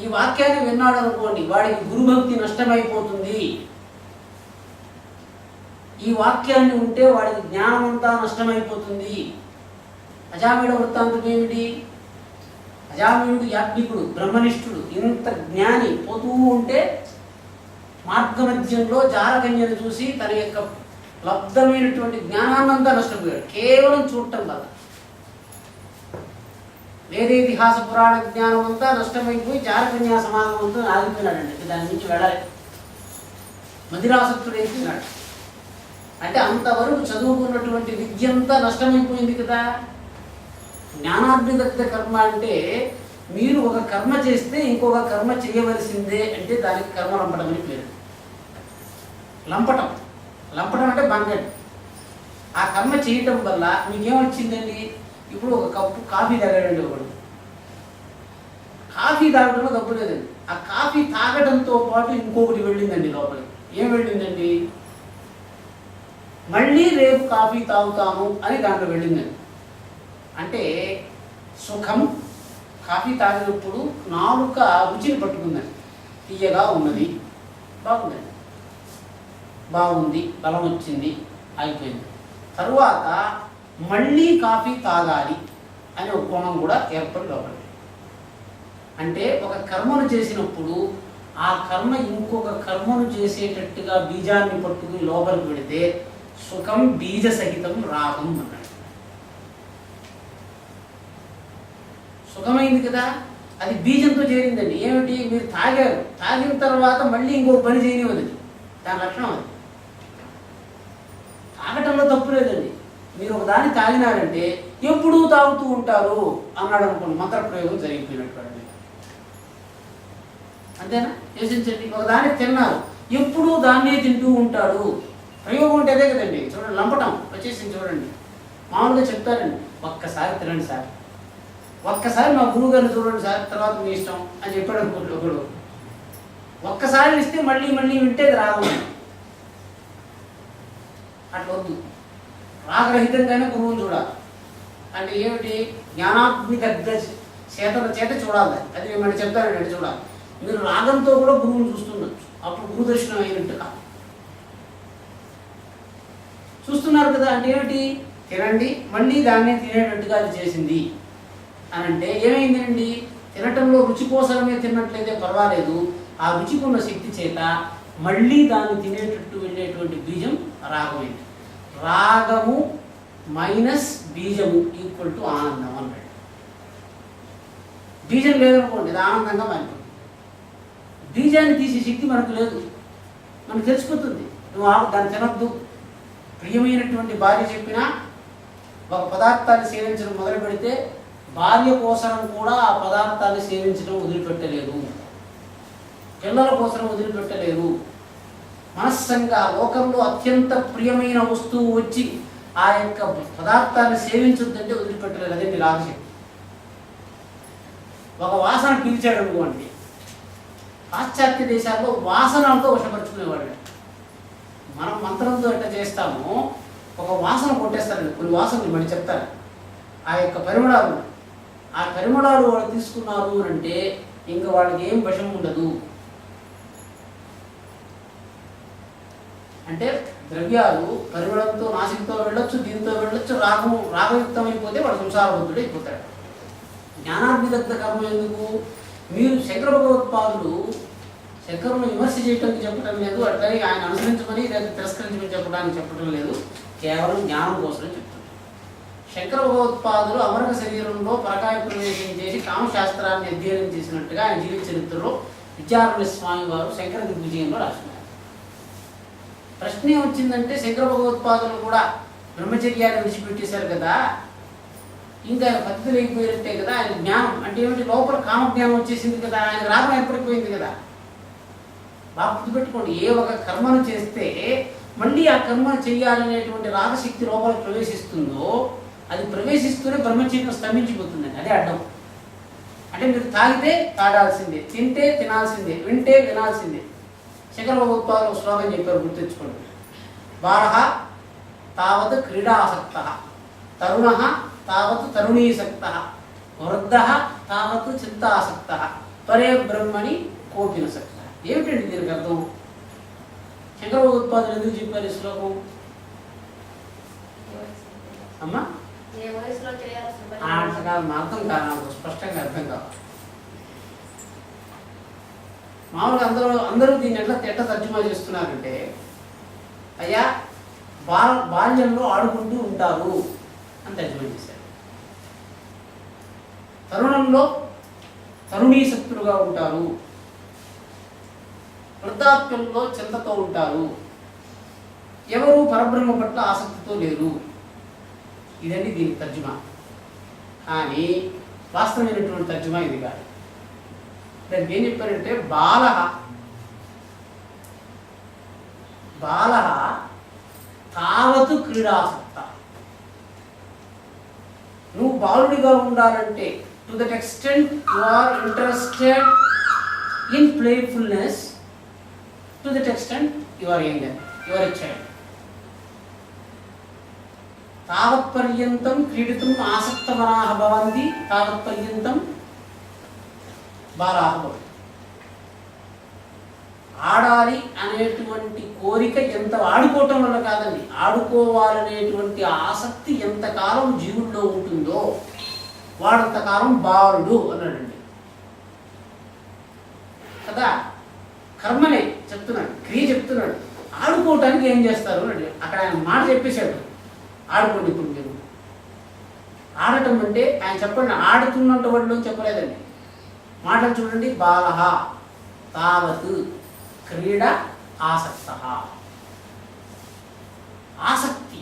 ఈ వాక్యాన్ని విన్నాడు అనుకోండి, వాడికి గురుభక్తి నష్టమైపోతుంది. ఈ వాక్యాన్ని ఉంటే వాడికి జ్ఞానం అంతా నష్టమైపోతుంది. అజామిడ వృత్తాంతం ఏమిటి? అజామినుడు యాజ్ఞికుడు, బ్రహ్మనిష్ఠుడు, ఇంత జ్ఞాని పోతూ ఉంటే మార్గమధ్యంలో జారకన్యను చూసి తన యొక్క లబ్ధమైనటువంటి జ్ఞానాన్నంతా నష్టపోయాడు, కేవలం చూడటం వల్ల. వేదేతిహాస పురాణ జ్ఞానం అంతా నష్టమైపోయి జారకన్యా సమాగమంతో ఆగిపోయినాడండి. దాని నుంచి వెళ్ళాలి, మదిరాసక్తుడు అయిపోయినాడు. అంటే అంతవరకు చదువుకున్నటువంటి విద్య అంతా నష్టమైపోయింది కదా. జ్ఞానాగ్నిదగ్ధ కర్మ అంటే మీరు ఒక కర్మ చేస్తే ఇంకొక కర్మ చేయవలసిందే అంటే దానికి కర్మ లంపటం అని పేరు. లంపటం అంటే బంగడి. ఆ కర్మ చేయటం వల్ల మీకేమొచ్చిందండి? ఇప్పుడు ఒక కప్పు కాఫీ తాగాడండి ఒకడు. కాఫీ తాగడంలో తప్పు లేదండి. ఆ కాఫీ తాగడంతో పాటు ఇంకొకటి వెళ్ళిందండి లోపలికి. ఏం వెళ్ళిందండి? మళ్ళీ రేపు కాఫీ తాగుతాను అని దాంట్లో వెళ్ళిందండి. అంటే సుఖం కాఫీ తాగినప్పుడు నాలుక రుచిని పట్టుకుందండి. తీయగా ఉన్నది, బాగుందండి, బాగుంది, బలం వచ్చింది, అయిపోయింది. తరువాత మళ్ళీ కాఫీ తాగాలి అనే ఒక కోణం కూడా ఏర్పడి లోపలి. అంటే ఒక కర్మను చేసినప్పుడు ఆ కర్మ ఇంకొక కర్మను చేసేటట్టుగా బీజాన్ని పట్టుకుని లోపలికి పెడితే సుఖం బీజ సహితం రాగం అన్నాడు. సుఖమైంది కదా, అది బీజంతో చేరిందండి. ఏమిటి? మీరు తాగారు, తాగిన తర్వాత మళ్ళీ ఇంకొక పని చేయనివ్వదు, దాని లక్షణం అది. తాగటంలో తప్పు లేదండి. మీరు ఒక దాన్ని తాగినారంటే ఎప్పుడూ తాగుతూ ఉంటారు అన్నాడు అనుకోండి, మంత్ర ప్రయోగం జరిగిపోయినట్టు. అంతేనా? యోచించండి. ఒకదాన్ని తిన్నారు, ఎప్పుడూ దాన్నే తింటూ ఉంటాడు. ప్రయోగం అంటే అదే కదండి. చూడండి, లంపటం వచ్చేసింది చూడండి. మామూలుగా చెప్తారండి, ఒక్కసారి తినండి సార్, ఒక్కసారి మా గురువు గారిని చూడండి సార్, తర్వాత మీ ఇష్టం అని చెప్పాడు అనుకోండి ఒకడు. ఒక్కసారి ఇస్తే మళ్ళీ మళ్ళీ వింటే అది రాగం. అట్లా వద్దు, రాగరహితంగానే గురువుని చూడాలి. అంటే ఏమిటి? జ్ఞానాగ్ని దగ్ధ చేతన చేత చూడాలి. అది మేము చెప్తానండి, అంటే చూడాలి. మీరు రాగంతో కూడా గురువుని చూస్తుండొచ్చు, అప్పుడు గురు దర్శనం అయినట్టుగా చూస్తున్నారు కదా. అంటే ఏమిటి? తినండి, మళ్ళీ దాన్ని తినేటట్టుగా అది చేసింది అని అంటే ఏమైందండి? తినటంలో రుచి కోసమే తిన్నట్లయితే పర్వాలేదు, ఆ రుచికి ఉన్న శక్తి చేత మళ్ళీ దాన్ని తినేటట్టు వెళ్ళేటువంటి బీజం రాగమైంది. రాగము మైనస్ బీజము ఈక్వల్ టు ఆనందం అన్నాడు. బీజం లేదనుకోండి, అది ఆనందంగా మారిపోతుంది. బీజాన్ని తీసే శక్తి మనకు లేదు, మనకు తెలిసిపోతుంది. నువ్వు దాన్ని తినద్దు. ప్రియమైనటువంటి భార్య చెప్పినా ఒక పదార్థాన్ని సేవించడం మొదలు పెడితే భార్య కోసం కూడా ఆ పదార్థాన్ని సేవించడం వదిలిపెట్టలేదు, పిల్లల కోసం వదిలిపెట్టలేదు. మనస్సంగా లోకంలో అత్యంత ప్రియమైన వస్తువు వచ్చి ఆ యొక్క పదార్థాన్ని సేవించొద్దంటే వదిలిపెట్టలేదు. అదేంటి? రాగశక్తి. ఒక వాసన పీల్చాడు అనుకోండి, పాశ్చాత్య దేశాల్లో వాసనలతో వశపరుచుకునేవాడు. మనం మంత్రంతో ఎట్లా చేస్తామో ఒక వాసన కొట్టేస్తారండి. కొన్ని వాసనలు మళ్ళీ చెప్తారు, ఆ యొక్క పరిమళాలు, ఆ పరిమళాలు వాళ్ళు తీసుకున్నారు అంటే ఇంకా వాళ్ళకి ఏం వశం ఉండదు. అంటే ద్రవ్యాలు పరిమళంతో నాసికతో వెళ్ళొచ్చు, దీంతో వెళ్ళొచ్చు. రాగయుక్తమైపోతే వాడు సంసారబద్ధుడు అయిపోతాడు. జ్ఞానాగ్నిదగ్ధ కర్మ ఎందుకు? మీరు శంకర భగవత్పాదులు శంకరుని విమర్శ చేయటానికి చెప్పడం లేదు, అట్లనే ఆయన అనుసరించమని లేదా తిరస్కరించమని చెప్పడానికి చెప్పడం లేదు, కేవలం జ్ఞానం కోసమే చెప్తున్నారు. శంకర భగవత్పాదులు అమరక శరీరంలో పరకాయ ప్రవేశం చేసి కామశాస్త్రాన్ని అధ్యయనం చేసినట్టుగా ఆయన జీవిత చరిత్రలో విద్యారణ్య స్వామి వారు శంకర దిగ్విజయంలో రాస్తున్నారు. ప్రశ్న ఏమొచ్చిందంటే, శంకర భగవత్పాదులు కూడా బ్రహ్మచర్యాన్ని విడిచిపెట్టేశారు కదా, ఇంకా పద్ధతి లేకపోయినట్టే కదా. ఆయన జ్ఞానం అంటే ఏమిటి? లోపల కామజ్ఞానం వచ్చేసింది కదా, ఆయన రాగం ఏర్పడిపోయింది కదా. బాగా గుర్తుపెట్టుకోండి, ఏ ఒక కర్మను చేస్తే మళ్ళీ ఆ కర్మ చేయాలనేటువంటి రాగశక్తి లోపల ప్రవేశిస్తుందో అది ప్రవేశిస్తూనే బ్రహ్మచర్యం స్తంభించిపోతుందండి. అదే అడ్డం. అంటే మీరు తాగితే తాగాల్సిందే, తింటే తినాల్సిందే, వింటే వినాల్సిందే. శంకర భగవత్పాదులు ఒక శ్లోకం చెప్పారు, గుర్తుంచుకోండి. బాలః తావత్ క్రీడాసక్తః, తరుణః తావత్ తరుణీసక్తః, వృద్ధః తావత్ చింతాసక్తః, పరే బ్రహ్మణి కోపినసక్తః. ఏమిటండి దీనికి అర్థం? శంకర భగవత్పాదులు ఎందుకు చెప్పారు ఈ శ్లోకం? అమ్మా అర్థం కాదు, స్పష్టంగా అర్థం కాదు. మామూలుగా అందరూ దీన్ని ఎట్లా తర్జుమా చేస్తున్నారంటే, అయ్యా బాల్యంలో ఆడుకుంటూ ఉంటారు అని తర్జుమా చేశారు. తరుణంలో తరుణీశక్తులుగా ఉంటారు, వృద్ధాప్యంలో చింతతో ఉంటారు, ఎవరు పరబ్రహ్మ పట్ల ఆసక్తితో లేరు. ఇదండి దీని తర్జుమా. కానీ వాస్తవమైనటువంటి తర్జుమా ఇది కాదు. దానికి ఏం చెప్పారంటే, బాలః తావత్ క్రీడాసక్త. నువ్వు బాలుడిగా ఉండాలంటే to that extent you are interested in playfulness, to that extent you are younger, you are a child. తావత్పర్యంతం క్రీడితుం ఆసక్తమనాః భవంతి, తావత్పర్యంతం బాలాః భవంతి. ఆడాలి అనేటువంటి కోరిక ఎంత ఆడుకోవటం వల్ల కాదండి, ఆడుకోవాలనేటువంటి ఆసక్తి ఎంతకాలం జీవుల్లో ఉంటుందో వాడంతకాలం బాలుడు అన్నాడండి కదా. కర్మనే చెప్తున్నాడు, క్రియ చెప్తున్నాడు. ఆడుకోవటానికి ఏం చేస్తారు అన్నాడు. అక్కడ ఆయన మాట చెప్పేశాడు, ఆడుకోండి. ఇప్పుడు మీరు ఆడటం అంటే ఆయన చెప్పండి, ఆడుతున్నట్టు వాళ్ళు చెప్పలేదండి. మాటలు చూడండి, బాలః తావత్ క్రీడ ఆసక్తః. ఆసక్తి,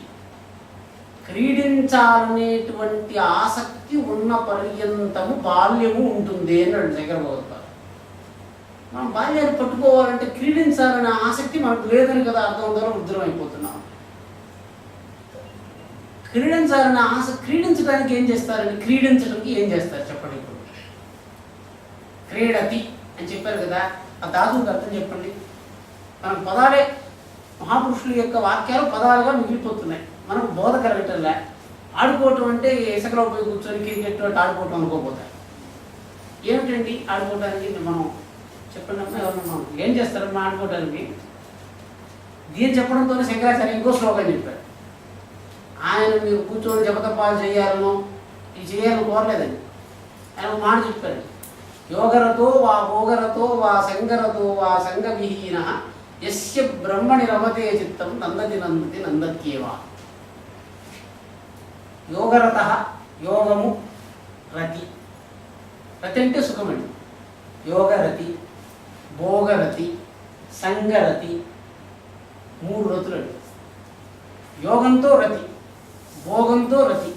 క్రీడించాలనేటువంటి ఆసక్తి ఉన్న పర్యంతము బాల్యము ఉంటుంది అన్నాడు శంకర భగవత్పాదులు. మనం బాల్యాన్ని పట్టుకోవాలంటే క్రీడించాలనే ఆసక్తి మనకు లేదని కదా అర్థం ద్వారా వృద్ధులం అయిపోతున్నాం. క్రీడించాలనే క్రీడించడానికి ఏం చేస్తారండి? క్రీడించడానికి ఏం చేస్తారు చెప్పండి. ఇప్పుడు క్రీడతి అని చెప్పారు కదా, ఆ ధాతువుకి అర్థం చెప్పండి. మనకు పదాలే మహాపురుషుల యొక్క వాక్యాలు పదాలుగా మిగిలిపోతున్నాయి, మనకు బోధ కలగటంలే. ఆడుకోవటం అంటే ఇసుకలో పోయి కూర్చొని క్రికెట్ ఆడుకోవటం అనుకోపోతాయి. ఏమిటండి ఆడుకోవడానికి? మనం చెప్పండి అమ్మా, ఎవరన్నా ఏం చేస్తారమ్మా ఆడుకోవడానికి? దీన్ని చెప్పడంతోనే శంకరాచార్య ఇంకో శ్లోకం చెప్పారు. ఆయన మీరు కూర్చొని జపతపాలు చేయాలను ఇది చేయాలని కోరలేదండి. ఆయన మాట చెప్పారు, యోగరతో వా భోగరతో వా సంగరతో వా సంగవిహీన యస్య బ్రహ్మణి రమతే చిత్తం నందతి నందతి నందత్యేవా. యోగరత, యోగము, రతి. రతి అంటే సుఖమండి. యోగరతి, భోగరతి, సంగరతి, 3 రతులండి. యోగంతో రతి, భోగంతో రతి,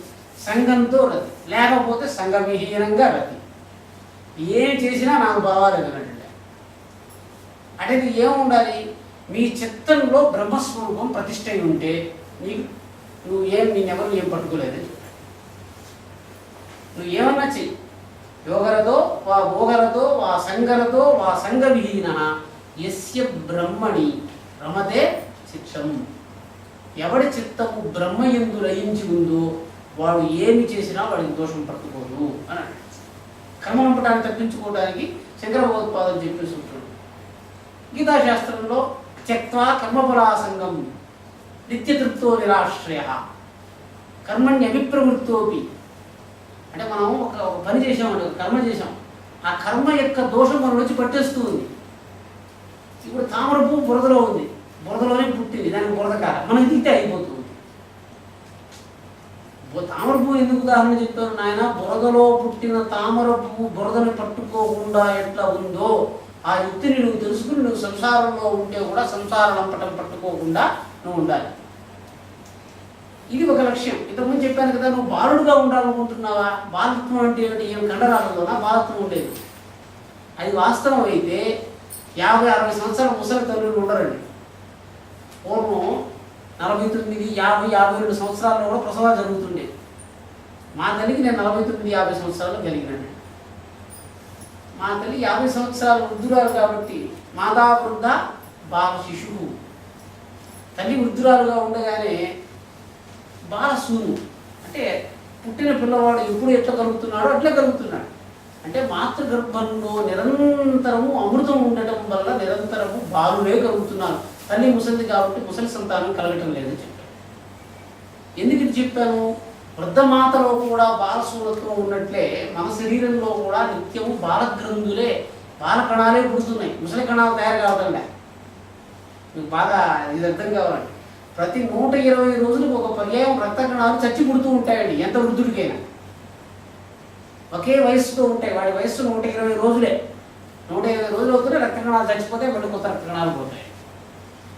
సంఘంతో రతి, లేకపోతే సంఘవిహీనంగా రతి. ఏం చేసినా నాకు బావాలేదు అన్నట్టు. అంటే ఏముండాలి? మీ చిత్తంలో బ్రహ్మస్వరూపం ప్రతిష్ట అయి ఉంటే నేనెవరు ఏం పట్టుకోలేదని చెప్పాడు. నువ్వు ఏమన్నా చెయ్యి, యోగరతో వా భోగరతో వా సంగరతో వా సంగవిహీన యస్య బ్రహ్మణి రమతే చిత్తం. ఎవడి చిత్తము బ్రహ్మయందు లయించి ఉందో వాడు ఏమి చేసినా వాడికి దోషం పట్టుకోదు అని అన్నాడు. కర్మలంపటాన్ని తప్పించుకోవడానికి శంకర భగవత్పాదులు చెప్పేసి ఉంటాడు. గీతాశాస్త్రంలో త్యక్త్వా కర్మఫలాసంగం నిత్యతృప్తో నిరాశ్రయ కర్మణ్యభిప్రవృత్తోపి. అంటే మనం ఒక పని చేసామండి, ఒక కర్మ చేసాం, ఆ కర్మ యొక్క దోషం మన వచ్చి పట్టేస్తూ ఉంది. ఇప్పుడు తామర పువ్వు బురదలో ఉంది, బురదలోనే పుట్టింది, దానికి బురదకార మనకి తింటే అయిపోతుంది. తామర పువ్వు ఎందుకు ఉదాహరణ చెప్పారు నాయన? బురదలో పుట్టిన తామర పువ్వు బురదను పట్టుకోకుండా ఎట్లా ఉందో ఆ యుక్తిని నువ్వు తెలుసుకుని నువ్వు సంసారంలో ఉంటే కూడా సంసార లంపటం పట్టుకోకుండా నువ్వు ఉండాలి. ఇది ఒక లక్ష్యం. ఇంతకుముందు చెప్పాను కదా, నువ్వు బాలుడుగా ఉండాలనుకుంటున్నావా? బాలత్వం అంటే ఏమిటి? ఏం కండరాలలోనా బాలత్వం ఉండేది? అది వాస్తవం అయితే 50-60 సంవత్సరాల ముసలి తల్లులు ఉండరండి. పూర్వం 49, 50, 52 సంవత్సరాల్లో కూడా ప్రసవాలు జరుగుతుండేది. మా తల్లికి నేను 49-50 సంవత్సరాలు కలిగినాను. మా తల్లి 50 సంవత్సరాలు వృద్ధురాలు కాబట్టి మాతా వృద్ధ బాల శిశువు. తల్లి వృద్ధురాలుగా ఉండగానే బాలసూను అంటే పుట్టిన పిల్లవాడు ఎప్పుడు ఎట్లా కలుగుతున్నాడో అట్లా కలుగుతున్నాడు. అంటే మాతృగర్భంలో నిరంతరము అమృతం ఉండటం వల్ల నిరంతరము బాలులే కలుగుతున్నారు. తల్లి ముసలిది కాబట్టి ముసలి సంతానం కలగటం లేదని చెప్పాను. ఎందుకు ఇది చెప్పాను? వృద్ధమాతలో కూడా బాలసూలత్వం ఉన్నట్లే మన శరీరంలో కూడా నిత్యము బాలగ్రంథులే, బాలకణాలే పుడుతున్నాయి, ముసలి కణాలు తయారు కావటం లే. మీకు బాగా ఇది అర్థం కావాలండి. ప్రతి 120 రోజులకు ఒక పర్యాయం రక్త కణాలు చచ్చి పుడుతూ ఉంటాయండి. ఎంత వృద్ధుడికైనా ఒకే వయస్సుతో ఉంటాయి. వాడి వయస్సు 120 రోజులే. 120 రోజులు అవుతుంటే రక్త కణాలు చచ్చిపోతే మళ్ళీ కొత్త రక్త కణాలు పోతాయి.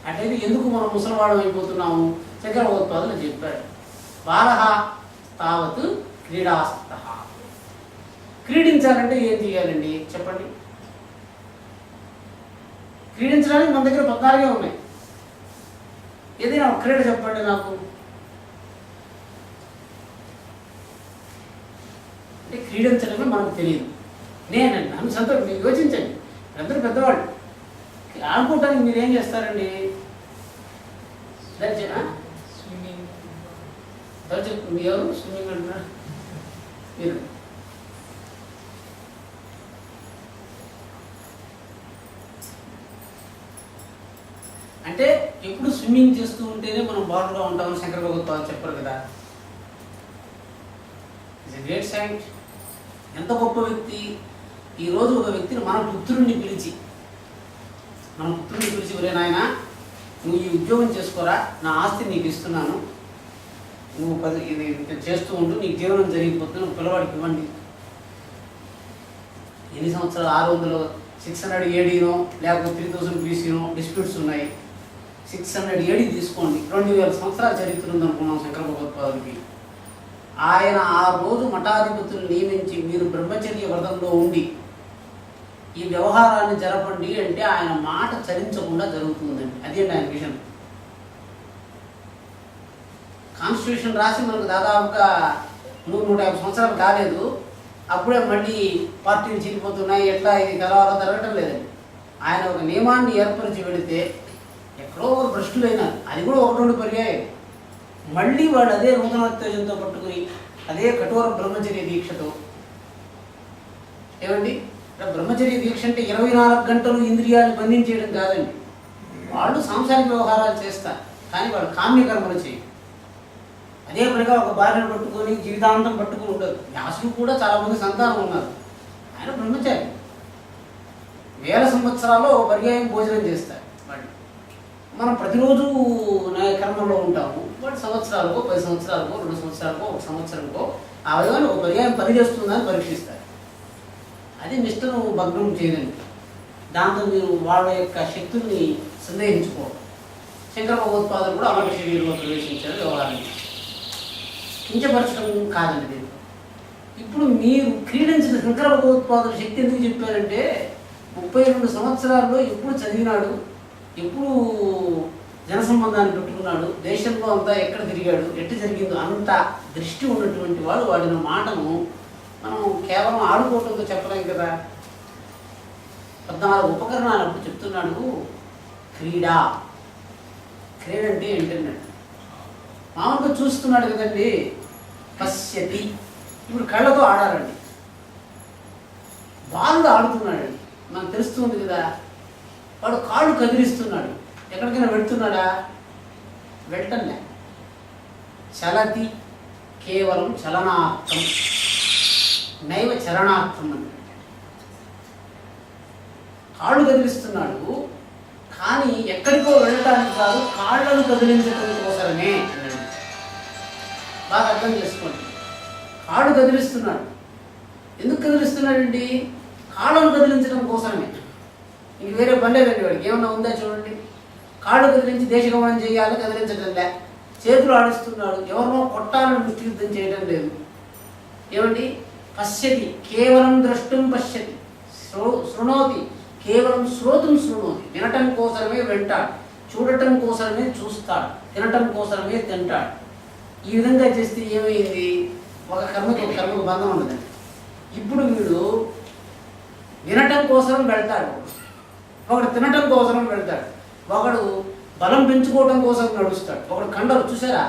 అంటే ఎందుకు మనం ముసలివాడం అయిపోతున్నాము? శంకర భగవత్పాదులు చెప్పాడు, బాలః తావత్ క్రీడాసక్త. క్రీడించాలంటే ఏం చేయాలండి చెప్పండి? క్రీడించడానికి మన దగ్గర 14 ఉన్నాయి. ఏదైనా ఒక క్రీడ చెప్పండి నాకు. అంటే క్రీడించడమే మనకు తెలియదు. నేనండి నన్ను సంతోషం. మీరు యోచించండి, అందరూ పెద్దవాళ్ళు. ఆడుకోవటానికి మీరు ఏం చేస్తారండి? స్విమ్మింగ్. మీ ఎవరు స్విమ్మింగ్ అంటున్నారు? మీరు అంటే ఎప్పుడు స్విమ్మింగ్ చేస్తూ ఉంటేనే మనం బాగుగా ఉంటామని శంకర భగవత్పాదులు చెప్పారు కదా. It's a great saint. ఎంత గొప్ప వ్యక్తి! ఈరోజు ఒక వ్యక్తిని మన పుత్రుడిని పిలిచి ఒరే నాయన, నువ్వు ఈ ఉద్యోగం చేసుకోరా, నా ఆస్తి నీకు ఇస్తున్నాను, నువ్వు ఇది చేస్తూ ఉంటూ నీకు జీవనం జరిగిపోతుంది, నువ్వు పిల్లవాడికి ఇవ్వండి. ఎన్ని సంవత్సరాలు? 600, 600 ADనో లేకపోతే 3000 BCనో డిస్ప్యూట్స్ ఉన్నాయి. 600 AD తీసుకోండి, 2000 సంవత్సరాల చరిత్ర ఉందనుకున్నాం శంకర భగవత్పాదులకి. ఆయన ఆ రోజు మఠాధిపతులు నియమించి మీరు బ్రహ్మచర్య వ్రతంలో ఉండి ఈ వ్యవహారాన్ని జరపండి అంటే ఆయన మాట చలించకుండా జరుగుతుందండి. అదేంటి ఆయన విజన్. కాన్స్టిట్యూషన్ రాసి మనకు దాదాపుగా 100-150 సంవత్సరాలు కాలేదు, అప్పుడే మళ్ళీ పార్టీలు చీలిపోతున్నాయి, ఎట్లా ఇది కలవాలో జరగటం లేదండి. ఆయన ఒక నియమాన్ని ఏర్పరిచి వెళితే ఎక్కడో ఒక భ్రష్టులైనా అది కూడా 1-2 పర్యాయం మళ్ళీ వాడు అదే నూతనోత్తేజంతో పట్టుకుని అదే కఠోర బ్రహ్మచర్య దీక్షతో. ఏమండి, బ్రహ్మచర్య దీక్ష అంటే 24 గంటలు ఇంద్రియాలు బంధించేయడం కాదండి. వాళ్ళు సాంసారిక వ్యవహారాలు చేస్తారు, కానీ వాళ్ళు కామ్యకర్మలు చేయరు. అదే పనిగా ఒక భార్యను పట్టుకొని జీవితాంతం పట్టుకుని ఉండదు. వ్యాసులు కూడా చాలామంది సంతానం ఉన్నారు, ఆయన బ్రహ్మచారి. 1000 సంవత్సరాల్లో పర్యాయం భోజనం చేస్తారు వాళ్ళు. మనం ప్రతిరోజు కర్మలో ఉంటాము, వాడు సంవత్సరాలకో 10 సంవత్సరాలకో 2 సంవత్సరాలకో 1 సంవత్సరంకో ఆ విధంగా ఒక పర్యాయం పని చేస్తుందని పరీక్షిస్తారు. అది నిష్ఠను భగ్నం చేయదండి. దాంతో మీరు వాళ్ళ యొక్క శక్తుల్ని సందేహించుకోవడం. శంకర భగవత్పాదులు కూడా అమర శరీరంలో ప్రవేశించారు వ్యవహారాన్ని. కించపరచడం కాదండి దీంట్లో. ఇప్పుడు మీరు క్రీడించిన శంకర భగవత్పాదుల శక్తి ఎందుకు చెప్పారంటే 32 సంవత్సరాల్లో ఎప్పుడు చదివినాడు, ఎప్పుడు జనసంబంధాన్ని పెట్టుకున్నాడు, దేశంలో అంతా ఎక్కడ తిరిగాడు, ఎట్టు జరిగిందో అంత దృష్టి ఉన్నటువంటి వాడు వాడిన మాటను మనం కేవలం ఆడుకోవడంతో చెప్పలేం కదా. 14 ఉపకరణాలు అప్పుడు చెప్తున్నాడు. క్రీడ అంటే ఏంటంటే మామూలుగా చూస్తున్నాడు కదండి, పశ్యతి. ఇప్పుడు కళ్ళతో ఆడాలండి, బాలుడు ఆడుతున్నాడండి, మనకు తెలుస్తుంది కదా. వాడు కాళ్ళు కదిలిస్తున్నాడు, ఎక్కడికైనా వెళ్తున్నాడా? వెళ్ళటంలే. చలతి కేవలం చలనార్థం, నైవ చరణార్థం అని. కాళ్ళు కదిలిస్తున్నాడు కానీ ఎక్కడికో వెళ్ళటానికి కాదు, కాళ్ళను కదిలించడం కోసమే అన్నాడు. బాగా అర్థం చేసుకోండి. కాళ్ళు కదిలిస్తున్నాడు, ఎందుకు కదిలిస్తున్నాడండి? కాళ్ళను కదిలించడం కోసమే. ఇంక వేరే పని లేదండి వాడికి. ఏమన్నా ఉందా చూడండి. కాళ్ళు కదిలించి దేశగమనం చేయాలి, కదిలించడం లే. చేతులు ఆడిస్తున్నాడు, ఎవరినో కొట్టాలని ముష్టియుద్ధం చేయడం లేదు. ఏమండి? పశ్యతి కేవలం ద్రష్టం పశ్యతి, శృణోతి కేవలం శ్రోతం శృణోతి. వినటం కోసమే వింటాడు, చూడటం కోసమే చూస్తాడు, తినటం కోసమే తింటాడు. ఈ విధంగా చేస్తే ఏమైంది? ఒక కర్మకు బంధం ఉండదండి. ఇప్పుడు వీడు వినటం కోసం వెళ్తాడు, ఒకడు తినటం కోసం వెళ్తాడు, ఒకడు బలం పెంచుకోవడం కోసం నడుస్తాడు, ఒకడు కండలు. చూసారా,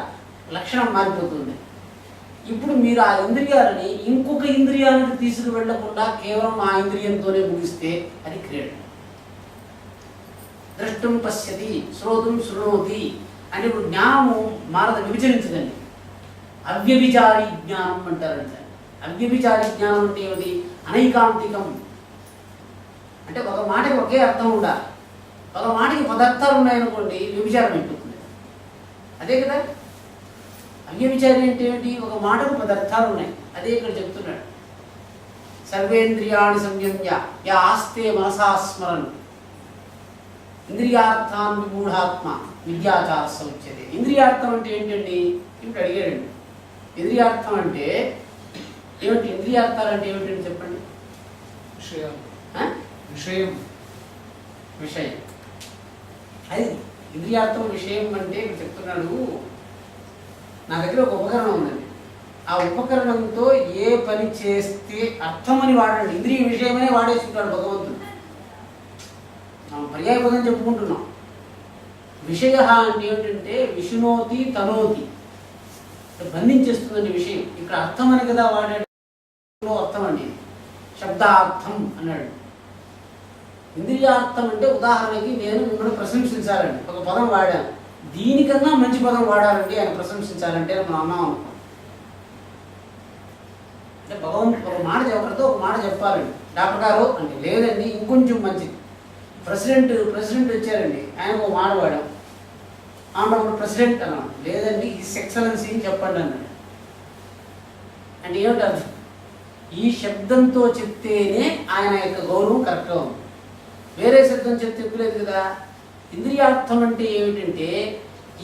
లక్షణం మారిపోతుంది. ఇప్పుడు మీరు ఆ ఇంద్రియాలని ఇంకొక ఇంద్రియానికి తీసుకు వెళ్లకుండా కేవలం ఆ ఇంద్రియంతోనే ముగిస్తే అది క్రీడ. ద్రష్టం పశ్యతి, శ్రోతం శృణోతి అంటే ఇప్పుడు జ్ఞానము మారద విభజించదండి. అవ్యభిచారి జ్ఞానం అంటారంట. అవ్యభిచారి జ్ఞానం అంటే ఏమిటి? అనైకాంతికం. అంటే ఒక మాటకి ఒకే అర్థం ఉండాలి. ఒక మాటకి 10 అర్థాలు ఉన్నాయనుకోండి, వ్యభిచారం అయిపోతుంది. అదే కదా. అవ్యభిచారి అంటే ఏమిటి? ఒక మాటకు 10 అర్థాలు ఉన్నాయి. అదే ఇక్కడ చెప్తున్నాడు. సర్వేంద్రియాణి సంయమ్య యా ఆస్తే మనసా స్మరన్ ఇంద్రియార్థాన్ విమూఢాత్మ విద్యాచార సముచ్యతే. ఇంద్రియార్థం అంటే ఏంటండి? ఇప్పుడు అడిగాడండి. ఇంద్రియార్థం అంటే ఏమిటి? ఇంద్రియార్థాలు అంటే ఏమిటండి చెప్పండి. విషయం అది ఇంద్రియార్థం. విషయం అంటే ఇప్పుడు చెప్తున్నాడు, నా దగ్గర ఒక ఉపకరణం ఉందండి, ఆ ఉపకరణంతో ఏ పని చేస్తే అర్థమని వాడండి. ఇంద్రియ విషయమనే వాడేసుకుంటాడు భగవంతుడు. మనం పర్యాయపదం చెప్పుకుంటున్నాం. విషయ అంటే ఏమిటంటే విష్ణోతి తనోతి, బంధించేస్తుందండి విషయం. ఇక్కడ అర్థం అని కదా వాడాడు, అర్థం అండి, శబ్దార్థం అన్నాడు. ఇంద్రియార్థం అంటే ఉదాహరణకి నేను మిమ్మల్ని ప్రశంసించాలండి, ఒక పదం వాడాను, దీనికన్నా మంచి పదం వాడాలండి ఆయన ప్రశంసించాలంటే మనం అన్నాం అనుకో. అంటే భగవంతుడు ఒక మాట ఒకరితో ఒక మాట చెప్పాలండి. డాక్టర్ గారు అంటే లేదండి ఇంకొంచెం మంచిది. ప్రెసిడెంట్ వచ్చారండి, ఆయన ఒక మాట వాడాం, ఆమె ప్రెసిడెంట్ అన్నాం, లేదండి హిస్ ఎక్సలెన్సీ అని చెప్పండి అన్నాడు. అంటే ఏమిటి అర్థం? ఈ శబ్దంతో చెప్తేనే ఆయన యొక్క గౌరవం కరెక్ట్గా ఉంది, వేరే శబ్దం చెప్తే చెప్పలేదు కదా. ఇంద్రియార్థం అంటే ఏమిటంటే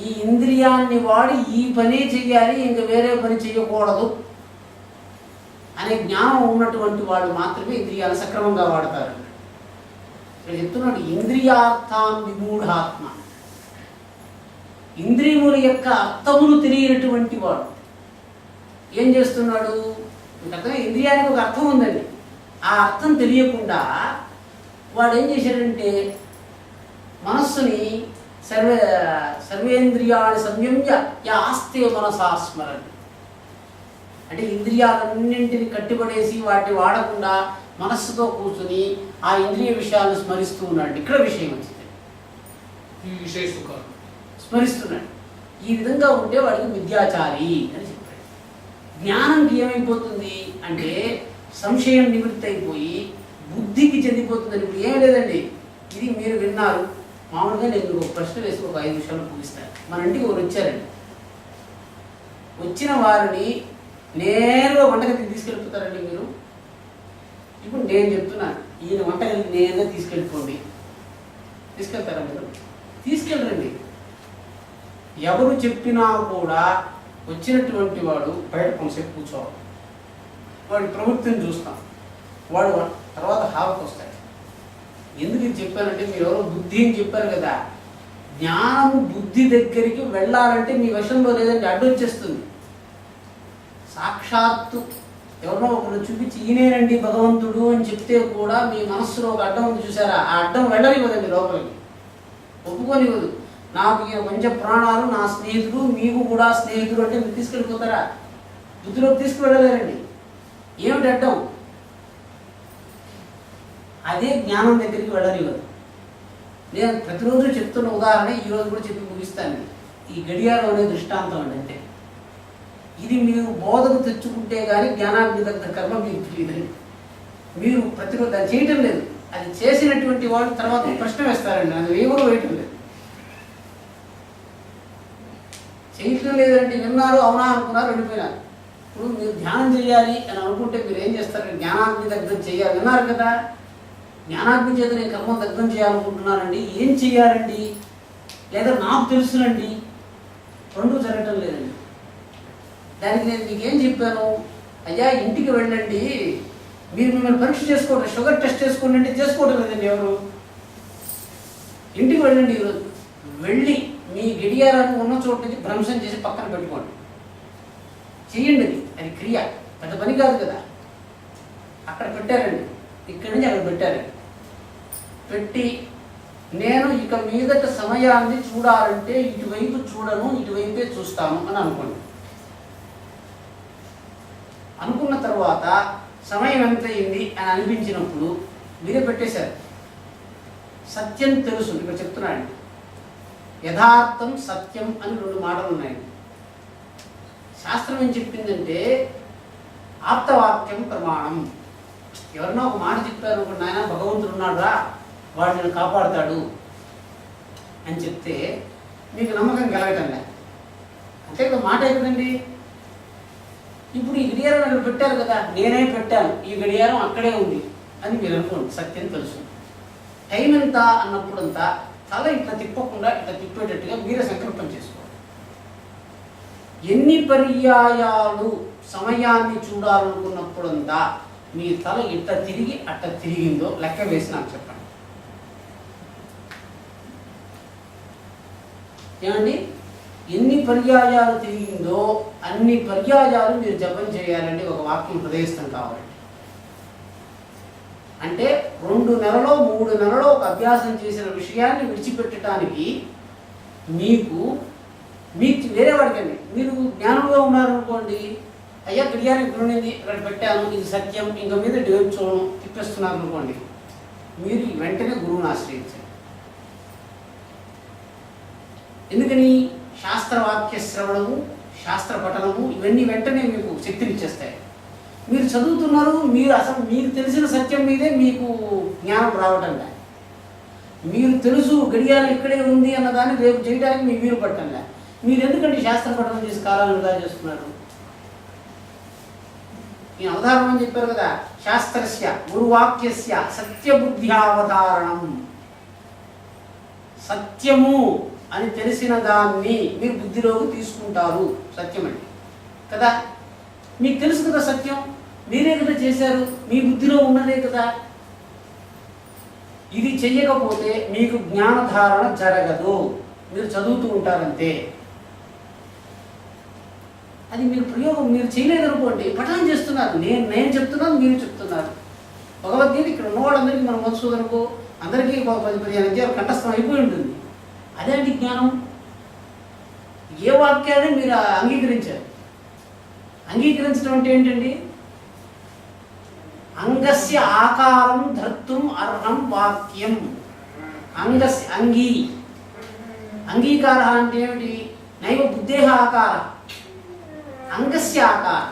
ఈ ఇంద్రియాన్ని వాడి ఈ పని చెయ్యాలి, ఇంక వేరే పని చేయకూడదు అనే జ్ఞానం ఉన్నటువంటి వాళ్ళు మాత్రమే ఇంద్రియాలు సక్రమంగా వాడతారు. ఇక్కడ చెప్తున్నాడు ఇంద్రియార్థాన్ విమూఢాత్మ. ఇంద్రియముల యొక్క అర్థమును తెలియనటువంటి వాడు ఏం చేస్తున్నాడు? అర్థం, ఇంద్రియానికి ఒక అర్థం ఉందండి. ఆ అర్థం తెలియకుండా వాడు ఏం చేశాడంటే మనస్సుని సర్వేంద్రియాన్ని సంయమ్య యా ఆస్తే మనసా స్మరణి, అంటే ఇంద్రియాలన్నింటిని కట్టిపడేసి వాటిని వాడకుండా మనస్సుతో కూర్చుని ఆ ఇంద్రియ విషయాలను స్మరిస్తూ ఉన్నాడు. ఇక్కడ విషయం వచ్చింది, ఈ విషయ సుఖాలు స్మరిస్తున్నాడు. ఈ విధంగా ఉంటే వాడికి విద్యాచారి అని చెప్పాడు. జ్ఞానంకి ఏమైపోతుంది అంటే సంశయం నివృత్తి అయిపోయి బుద్ధికి చెందిపోతుందని. ఇప్పుడు ఏం లేదండి, ఇది మీరు విన్నారు. మామూలుగా నేను ఒక ప్రశ్న వేసి ఒక 5 నిమిషాలు ముగిస్తాను. మన ఇంటికి ఒకరు వచ్చారండి. వచ్చిన వారిని నేరుగా వంటగదికి తీసుకెళ్ళిపోతారండి మీరు? ఇప్పుడు నేను చెప్తున్నాను, ఈయన వంటగదికి నేరుగా తీసుకెళ్ళిపోండి. తీసుకెళ్తారా మీరు? తీసుకెళ్ళరండి. ఎవరు చెప్పినా కూడా వచ్చినటువంటి వాడు బయట కొంతసేపు కూర్చోవాలి. వాడి ప్రవృత్తిని చూస్తాం, వాడు తర్వాత హావకు వస్తాడు. ఎందుకు ఇది చెప్పానంటే, మీరు ఎవరో బుద్ధి అని చెప్పారు కదా, జ్ఞానం బుద్ధి దగ్గరికి వెళ్ళాలంటే మీ వశంలో లేదంటే అడ్డు వచ్చేస్తుంది. సాక్షాత్తు ఎవరో ఒకరు చూపించి ఈయనేనండి భగవంతుడు అని చెప్తే కూడా మీ మనస్సులో ఒక అడ్డం ఉంది చూసారా, ఆ అడ్డం వెళ్ళనివ్వదండి లోపలికి, ఒప్పుకోనివ్వదు. నాకు ఈ పంచ ప్రాణాలు నా స్నేహితుడు, మీకు కూడా స్నేహితుడు అంటే మీరు తీసుకెళ్ళిపోతారా? బుద్ధిలోకి తీసుకువెళ్ళలేరండి. ఏమిటి అడ్డం? అదే జ్ఞానం దగ్గరికి వెళ్ళనివ్వదు. నేను ప్రతిరోజు చెప్తున్న ఉదాహరణ ఈరోజు కూడా చెప్పి ముగిస్తాను. ఈ గడియారం అనే దృష్టాంతం అండి. అంటే ఇది మీరు బోధకు తెచ్చుకుంటే కానీ జ్ఞానాగ్ని దగ్గర కర్మ మీకు తెలియదండి. మీరు ప్రతిరోజు దాన్ని చేయటం లేదు. అది చేసినటువంటి వాళ్ళు తర్వాత ప్రశ్న వేస్తారండి, అది ఎవరు వేయటం లేదు. చేయటం లేదంటే విన్నారు, అవునా అనుకున్నారు, వెళ్ళిపోయినారు. ఇప్పుడు మీరు ధ్యానం చేయాలి అని అనుకుంటే మీరు ఏం చేస్తారండి? జ్ఞానాగ్ని దగ్గర చేయాలి, విన్నారు కదా. జ్ఞానాగ్ని చేత నేను కర్మ దగ్ధం చేయాలనుకుంటున్నానండి, ఏం చేయాలండి? లేదా నాకు తెలుసునండి, రెండూ జరగటం లేదండి. దానికి నేను మీకేం చెప్పాను? అయ్యా ఇంటికి వెళ్ళండి, మీరు మిమ్మల్ని పరీక్ష చేసుకోవడం, షుగర్ టెస్ట్ చేసుకోండి అంటే చేసుకోవడం లేదండి ఎవరు. ఇంటికి వెళ్ళండి ఈరోజు, వెళ్ళి మీ గడియారాన్ని ఉన్న చోటు నుంచి భ్రంశం చేసి పక్కన పెట్టుకోండి. చెయ్యండి, అది క్రియ, పెద్ద పని కాదు కదా. అక్కడ పెట్టారండి, ఇక్కడి నుంచి అక్కడ పెట్టారండి. పెట్టి నేను ఇక మీదట సమయాన్ని చూడాలంటే ఇటువైపు చూడను, ఇటువైపే చూస్తాను అని అనుకోండి. అనుకున్న తర్వాత సమయం ఎంత అయింది అని అనిపించినప్పుడు మీరే పెట్టేశారు. సత్యం తెలుసు, ఇక్కడ చెప్తున్నాడు. యథార్థం సత్యం అని 2 మాటలు ఉన్నాయి. శాస్త్రం ఏం చెప్పిందంటే ఆప్తవాక్యం ప్రమాణం. ఎవరినో ఒక మాట చెప్పారు, ఒక నాయన భగవంతుడు ఉన్నాడురా, వాడు నేను కాపాడుతాడు అని చెప్తే మీకు నమ్మకం కలగటంలే. అంతే కదా, మాట కదండి. ఇప్పుడు ఈ గడియారం అక్కడ పెట్టారు కదా, నేనే పెట్టాను, ఈ గడియారం అక్కడే ఉంది అని మీరు అనుకోండి, సత్యం తెలుసు. టైం ఎంత అన్నప్పుడంతా తల ఇట్లా తిప్పకుండా ఇట్లా తిప్పేటట్టుగా మీరే సంకల్పం చేసుకోండి. ఎన్ని పర్యాయాలు సమయాన్ని చూడాలనుకున్నప్పుడంతా మీ తల ఇట్ట తిరిగి అట్ట తిరిగిందో లెక్క వేసి నాకు చెప్పండి. ఏమండి? ఎన్ని పర్యాయాలు తిరిగిందో అన్ని పర్యాయాలు మీరు జపం చేయాలండి. ఒక వాక్యం హృదయస్థం కావాలండి. అంటే 2 నెలలో 3 నెలలో ఒక అభ్యాసం చేసిన విషయాన్ని విడిచిపెట్టడానికి మీకు వేరే వాడికండి. మీరు జ్ఞానంలో ఉన్నారనుకోండి, అయ్యా గడియారం ఇక్కడ ఉండింది, అక్కడ పెట్టాను, ఇది సత్యం, ఇంకా మీద డేట్ చూడడం తిప్పేస్తున్నారు అనుకోండి, మీరు వెంటనే గురువుని ఆశ్రయించండి. ఎందుకని? శాస్త్రవాక్య శ్రవణము, శాస్త్ర పఠనము ఇవన్నీ వెంటనే మీకు శక్తినిచ్చేస్తాయి. మీరు చదువుతున్నారు, మీరు అసలు మీకు తెలిసిన సత్యం మీదే మీకు జ్ఞానం రావటంలే. మీరు తెలుసు గడియారం ఇక్కడే ఉంది అన్నదాన్ని రేపు చేయడానికి మీ వీలు పట్టంలే. మీరు ఎందుకంటే శాస్త్ర పఠనం చేసి కాలాన్ని వృధా చేస్తున్నారు? నేను అవధారణం అని చెప్పారు కదా, శాస్త్రస్య గురువాక్యస్య సత్యబుద్ధ్యావతారణం. సత్యము అని తెలిసిన దాన్ని మీరు బుద్ధిలోకి తీసుకుంటారు, సత్యం అంటే కదా. మీకు తెలుసు కదా సత్యం, మీరే కదా చేశారు, మీ బుద్ధిలో ఉన్నదే కదా. ఇది చెయ్యకపోతే మీకు జ్ఞానధారణ జరగదు. మీరు చదువుతూ ఉంటారంతే. అది మీరు ప్రయోగం మీరు చేయలేదనుకోండి, పఠనం చేస్తున్నారు. నేను చెప్తున్నాను, మీరు చెప్తున్నారు. భగవద్గీత ఇక్కడ ఉన్నవాళ్ళందరికీ మనం మధుసూదనకు అందరికీ 10-15 అధ్యాయాలు కంఠస్థం అయిపోయి ఉంటుంది. అదేంటి జ్ఞానం? ఏ వాక్యాన్ని మీరు అంగీకరించారు? అంగీకరించడం అంటే ఏంటండి? అంగస్య ఆకారం ధర్తుం అర్హం వాక్యం. అంగస్య అంగీకార అంటే ఏమిటి? నైవ బుద్ధేహ ఆకార, అంగస్య ఆకార.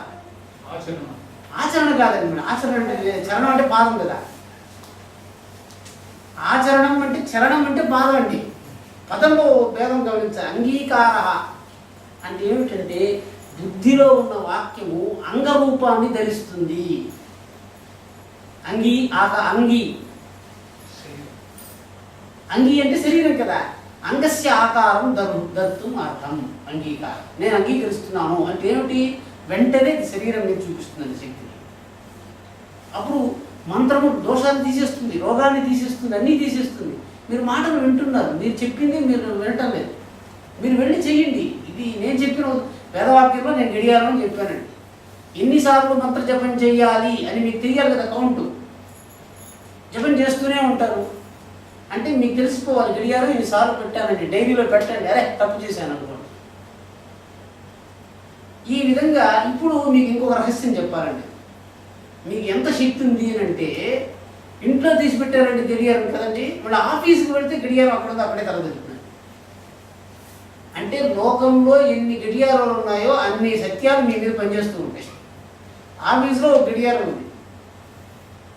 ఆచరణ కాదండి మేడం. ఆచరణ అంటే చరణం అంటే పాదం కదా. ఆచరణం అంటే చరణం అంటే పాదం అండి. పదంలో భేదం గమనించాలి. అంగీకార అంటే ఏమిటంటే బుద్ధిలో ఉన్న వాక్యము అంగరూపాన్ని ధరిస్తుంది. అంగీ అంటే శరీరం కదా. అంగస్య ఆకారం దర్తుం అర్థం అంగీకారం. నేను అంగీకరిస్తున్నాను అంటే ఏమిటి? వెంటనే శరీరం మీద చూపిస్తుంది శక్తిని. అప్పుడు మంత్రము దోషాన్ని తీసేస్తుంది, రోగాన్ని తీసేస్తుంది, అన్నీ తీసేస్తుంది. మీరు మాటలు వింటున్నారు, మీరు చెప్పింది మీరు వినటం లేదు. మీరు వెళ్ళి చెయ్యండి. ఇది నేను చెప్పిన వేదవాక్యంలో నేను గడియారం చెప్పానండి. ఎన్నిసార్లు మంత్ర జపం చేయాలి అని మీకు తెలియాలి కదా. కౌంటు జపం చేస్తూనే ఉంటారు అంటే మీకు తెలిసిపోవాలి. గడియారం ఎన్నిసార్లు పెట్టానండి, డైరీలో పెట్టండి. అరే తప్పు చేశాను అనుకోండి. ఈ విధంగా ఇప్పుడు మీకు ఇంకొక రహస్యం చెప్పాలండి. మీకు ఎంత శక్తి ఉంది అని అంటే, ఇంట్లో తీసి పెట్టారండి గడియారం కదండి, మళ్ళీ ఆఫీస్కి వెళ్తే గడియారం అక్కడే తలదింటున్నాయి. అంటే లోకంలో ఎన్ని గడియారాలు ఉన్నాయో అన్ని సత్యాలు మీ మీద పనిచేస్తూ ఉంటాయి. ఆఫీస్లో ఒక గడియారం ఉంది.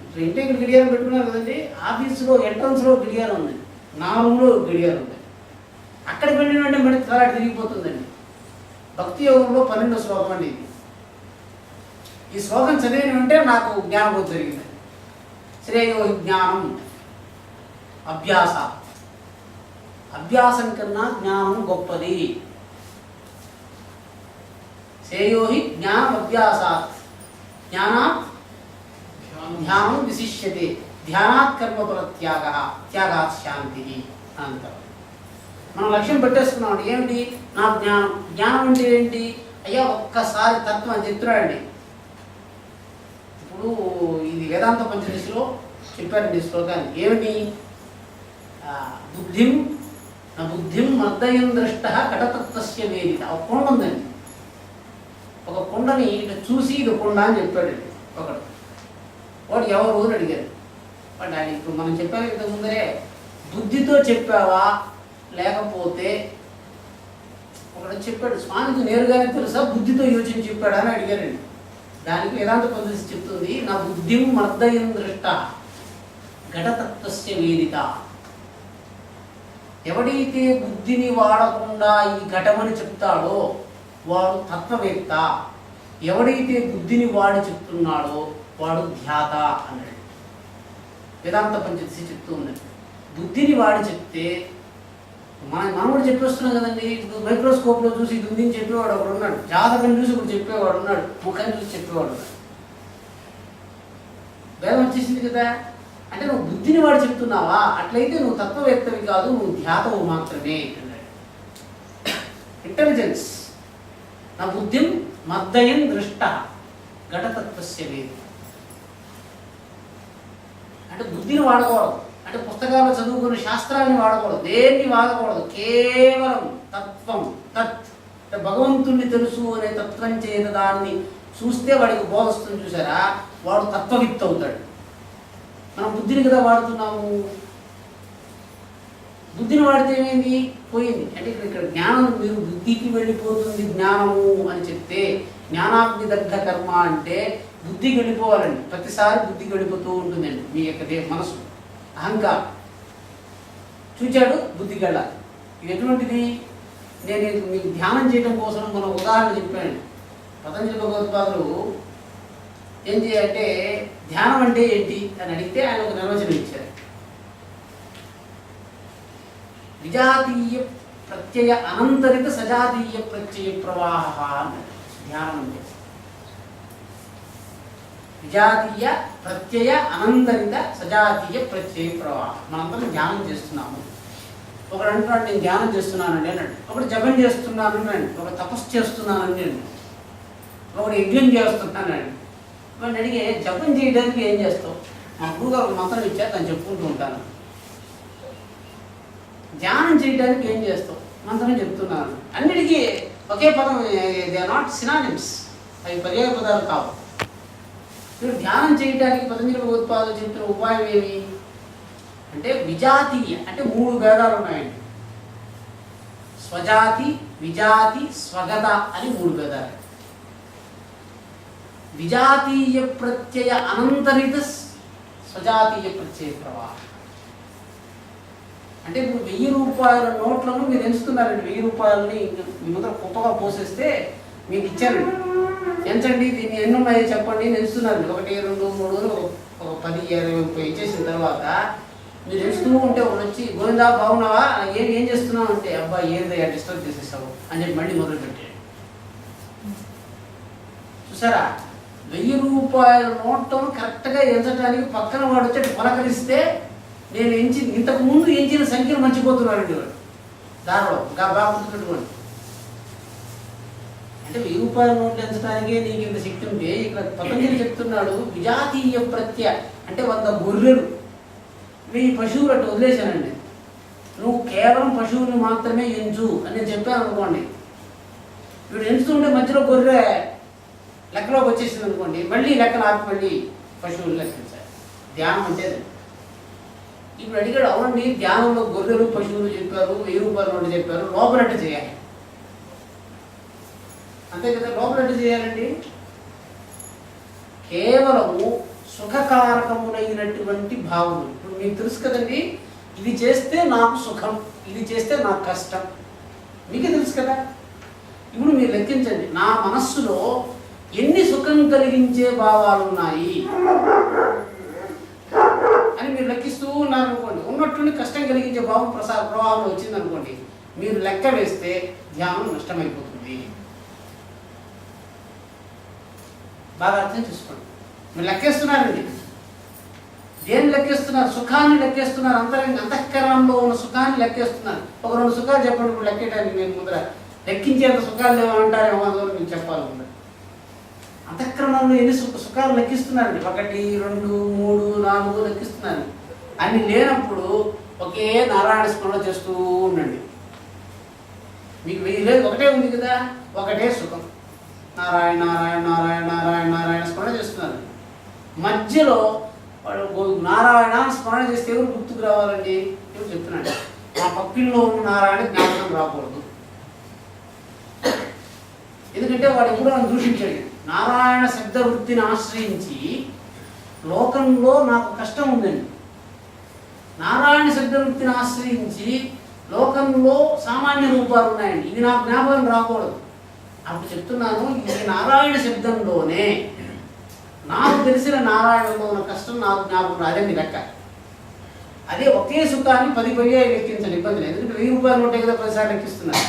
ఇప్పుడు ఇంటి ఇక్కడ గడియారం పెట్టుకున్నారు కదండి, ఆఫీస్లో ఎంట్రన్స్లో గడియారం ఉంది, నా రూమ్లో గడియారం ఉంది. అక్కడికి వెళ్ళిన వెంటనే మళ్ళీ తల తిరిగిపోతుందండి. భక్తి యోగంలో 12వ శ్లోకం అండి ఇది. ఈ శ్లోకం చదివిన వెంటే నాకు జ్ఞానం జరిగింది. శ్రేయో జ్ఞానం అభ్యాసం కన్నా జ్ఞానం గొప్పది. శ్రేయో జ్ఞానం అభ్యాసాత్ జ్ఞానాత్ ధ్యానం విశిష్యతే ధ్యానాత్ కర్మఫల త్యాగాత్ శాంతి అనంతరం. మనం లక్ష్యం పెట్టేసుకున్నాం. ఏమిటి? నా జ్ఞానం అంటే ఏంటి? అయ్యా ఒక్కసారి తత్వం అని చెప్తున్నాడండి. ఇప్పుడు ఇది వేదాంత పంచదశలో చెప్పారండి శ్లోకాన్ని. ఏమిటి? బుద్ధిం మర్దయం దృష్ట కటతత్వస్య వేదిక. ఒక కొండ ఉందండి. ఒక కొండని ఇట్లా చూసి ఇది కొండ అని చెప్పాడండి ఒకడు. వాడు ఎవరు అని అడిగారు. వాడు ఆయన ఇప్పుడు మనం చెప్పాము ఇంతకు ముందరే, బుద్ధితో చెప్పావా లేకపోతే ఒకడు చెప్పాడు, స్వామికి నేరుగానే తెలుసా బుద్ధితో యోచించి చెప్పాడా అని అడిగారండి. దానికి వేదాంత పద్ధతి చెప్తుంది, నా బుద్ధిం మర్దయం దృష్ట ఘటతత్వస్య వేదిక. ఎవడైతే బుద్ధిని వాడకుండా ఈ ఘటమని చెప్తాడో వాడు తత్వవేత్త. ఎవడైతే బుద్ధిని వాడి చెప్తున్నాడో వాడు ధ్యాత అన్నాడు. వేదాంత పంచదశి చెప్తూ ఉన్నది. బుద్ధిని వాడి చెప్తే మనం కూడా చెప్పేస్తున్నాం కదండి. ఇప్పుడు మైక్రోస్కోప్లో చూసి ఇది ఉంది అని చెప్పేవాడు ఒకడు ఉన్నాడు, జాతకం చూసి ఇప్పుడు చెప్పేవాడు ఉన్నాడు, ముఖాన్ని చూసి చెప్పేవాడు ఉన్నాడు. భేదం వచ్చేసింది కదా. అంటే నువ్వు బుద్ధిని వాడు చెప్తున్నావా? అట్లయితే నువ్వు తత్వవేత్తవి కాదు, నువ్వు ధ్యాతవు మాత్రమే అన్నాడు. ఇంటెలిజెన్స్. నా బుద్ధిం మద్దయం దృష్ట ఘటతత్వస్య వేది. అంటే బుద్ధిని వాడకూడదు. అంటే పుస్తకాల్లో చదువుకున్న శాస్త్రాన్ని వాడకూడదు, దేన్ని వాడకూడదు. కేవలం తత్వం, అంటే భగవంతుణ్ణి తెలుసు అనే తత్వం చేత దాన్ని చూస్తే వాడికి బోధస్తుంది. చూసారా, వాడు తత్వవిత్ అవుతాడు. మనం బుద్ధిని కదా వాడుతున్నాము. బుద్ధిని వాడితే ఏమైంది? పోయింది. అంటే ఇక్కడ జ్ఞానం మీరు బుద్ధికి వెళ్ళిపోతుంది జ్ఞానము అని చెప్తే, జ్ఞానాగ్ని దగ్ధ కర్మ అంటే బుద్ధికి వెళ్ళిపోవాలండి. ప్రతిసారి బుద్ధికి వెళ్ళిపోతూ ఉంటుందండి మీ యొక్క మనసు. అహంకారం చూచాడు బుద్ధికి వెళ్ళాలి. ఇది ఎటువంటిది? నేను మీకు ధ్యానం చేయడం కోసం మనం ఉదాహరణ చెప్పాను. పతంజలి భగవత్పాదులు ఏం చేయాలంటే, ధ్యానం అంటే ఏంటి అని అడిగితే ఆయన ఒక నిర్వచనం ఇచ్చారు. విజాతీయ ప్రత్యయ అనంతరిత సజాతీయ ప్రత్యయ ప్రవాహ అన్నారు ధ్యానం అంటే. విజాతీయ ప్రత్యయ అనంతరిత సజాతీయ ప్రత్యయ ప్రవాహం. మనందరం ధ్యానం చేస్తున్నాము. ఒకడు అంటున్నాడు నేను ధ్యానం చేస్తున్నానండి అన్నాడు, ఒకడు జపం చేస్తున్నానండి అండి, ఒక తపస్సు చేస్తున్నానండి అండి, ఒకడు యజ్ఞం చేస్తున్నానండి. వాడిని అడిగే జపం చేయడానికి ఏం చేస్తావు? మా గురువుగారు ఒక మంత్రం ఇచ్చారు దాన్ని చెప్పుకుంటూ ఉంటాను. ధ్యానం చేయడానికి ఏం చేస్తావు? మంత్రం చెప్తున్నాను. అన్నిటికీ ఒకే పదం, దే ఆర్ నాట్ సినానిమ్స్, అవి పర్యాయ పదాలు కావు. మీరు ధ్యానం చేయడానికి పతంజలి భగవత్పాదులు చెప్పిన ఉపాయం ఏమి అంటే విజాతీయ, అంటే 3 భేదాలు ఉన్నాయండి. స్వజాతి, విజాతి, స్వగత అని 3 భేదాలు. విజాతీయ ప్రత్యయ అనంతరిత స్వజాతీయ ప్రత్యయ ప్రవాహం. అంటే ఇప్పుడు 1000 రూపాయల నోట్లను మీరు ఎంచుతున్నారండి. 1000 రూపాయలని మీ ముందర కుప్పగా పోసేస్తే మీకు ఇచ్చారండి. ఎంచండి, దీన్ని ఎన్ని ఉన్నాయో చెప్పండి, నేను ఎంచుతున్నారండి. 1, 2, 3 ఒక 10, 20, 30 ఇచ్చేసిన తర్వాత మీరు ఎంచుతూ ఉంటే ఒకటి వచ్చి గోవిందా బాగున్నావా, ఏం చేస్తున్నావు అంటే అబ్బా ఏదయ్యా డిస్టర్బ్ చేసేస్తావు అని చెప్పి మళ్ళీ మొదలు పెట్టాడు. చూసారా, 1000 రూపాయల నోట్లను కరెక్ట్గా ఎంచడానికి పక్కన వాడు వచ్చి పలకరిస్తే నేను ఇంతకు ముందు ఎంచిన సంఖ్యను మర్చిపోతున్నానండి వాడు. దారిలో బాగా గుర్తుపెట్టుకోండి. అంటే 1000 రూపాయల నోట్లు ఎంచడానికే నీకు ఇంత శక్తి ఉంటే ఇక్కడ పతంజలి చెప్తున్నాడు విజాతీయ ప్రత్యయ అంటే 100 గొర్రెలు 1000 పశువులు అట్టు వదిలేశానండి, నువ్వు కేవలం పశువులు మాత్రమే ఎంచు అని నేను చెప్పాను అనుకోండి. వీడు ఎంచుతుంటే మధ్యలో గొర్రె లెక్కలోకి వచ్చేసింది అనుకోండి, మళ్ళీ లెక్కలు ఆపి మళ్ళీ పశువులు లెక్కించాలి. ధ్యానం అంటే ఇప్పుడు అడిగాడు, అవునండి ధ్యానంలో గొర్రెలు పశువులు చెప్పారు, 1000 రూపాయల నోట్లు చెప్పారు, లోపలట్టు చేయాలి అంతే కదా. లోపలట్టు చేయాలండి, కేవలము సుఖకారకములైనటువంటి భావములు. ఇప్పుడు మీకు తెలుసు కదండి, ఇది చేస్తే నాకు సుఖం, ఇది చేస్తే నాకు కష్టం, మీకే తెలుసు కదా. ఇప్పుడు మీరు లెక్కించండి, నా మనస్సులో ఎన్ని సుఖం కలిగించే భావాలు ఉన్నాయి అని మీరు లెక్కిస్తూ ఉన్నారు అనుకోండి. ఉన్నట్టుండి కష్టం కలిగించే భావం ప్రవాహంలో వచ్చింది అనుకోండి, మీరు లెక్క వేస్తే ధ్యానం నష్టమైపోతుంది. బాగా అర్థం చేసుకోండి. మీరు లెక్కేస్తున్నారండి, దేన్ని లెక్కేస్తున్నారు? సుఖాన్ని లెక్కేస్తున్నారు. అంతఃకరణంలో ఉన్న సుఖాన్ని లెక్కేస్తున్నారు. ఒక 2 సుఖాలు చెప్పండి ఇప్పుడు లెక్కేయడానికి. నేను ముందర లెక్కించేంత సుఖాలు లేవంటారేమో, అందువల్ల మీకు చెప్పాలి. అంతఃకరణంలో ఎన్ని సుఖాలు లెక్కిస్తున్నారండి? 1, 2, 3, 4 లెక్కిస్తున్నారు. అన్ని లేనప్పుడు ఒకే నారాయణ స్మరణ చేస్తూ ఉండండి. మీకు 1000 లేదు, ఒకటే ఉంది కదా, ఒకటే సుఖం. నారాయణ నారాయణ నారాయణ నారాయణ నారాయణ స్మరణ చేస్తున్నారు. మధ్యలో వాడు నారాయణ స్మరణ చేస్తే ఎవరు గుర్తుకు రావాలండి? ఎవరు చెప్తున్నాడు, మా పక్కిల్లో ఉన్న నారాయణ జ్ఞాపకం రాకూడదు. ఎందుకంటే వాడు ఎప్పుడూ నన్ను దూషించాడు. నారాయణ శబ్దవృత్తిని ఆశ్రయించి లోకంలో నాకు కష్టం ఉందండి, నారాయణ శబ్దవృత్తిని ఆశ్రయించి లోకంలో సామాన్య రూపాలు ఉన్నాయండి, ఇది నాకు జ్ఞాపకం రాకూడదు. అప్పుడు చెప్తున్నాను, ఈ నారాయణ శబ్దంలోనే నాకు తెలిసిన నారాయణంలో ఉన్న కష్టం నాకు జ్ఞాపకం రాదండి లెక్క. అదే ఒకే సుఖాన్ని 10 పర్యాయాలు లెక్కించండి, ఇబ్బంది లేదు. ఎందుకంటే 1000 రూపాయల నోటే కదా 10 సార్లు లెక్కిస్తున్నారు.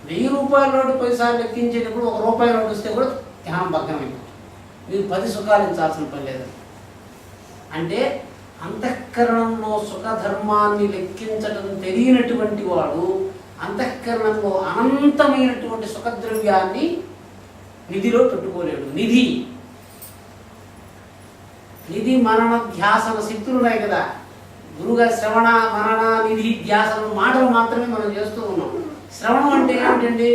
1000 రూపాయల నోటు 10 సార్లు లెక్కించేటప్పుడు 1 రూపాయి నోటు వస్తే కూడా ధ్యానం భగ్నమైపోతుంది. మీరు 10 సుఖాలు ఎంచాల్సిన పని లేదు. అంటే అంతఃకరణంలో సుఖధర్మాన్ని లెక్కించడం తెలియనటువంటి వాడు అంతఃకరణంలో అనంతమైనటువంటి సుఖద్రవ్యాన్ని నిధిలో పెట్టుకోలేడు. నిధి మనన ధ్యాసన శక్తులు ఉన్నాయి కదా. గురువుగా శ్రవణ మనన నిధి ధ్యాసన మాటలు మాత్రమే మనం చేస్తూ ఉన్నాం. శ్రవణం అంటే ఏమిటండి?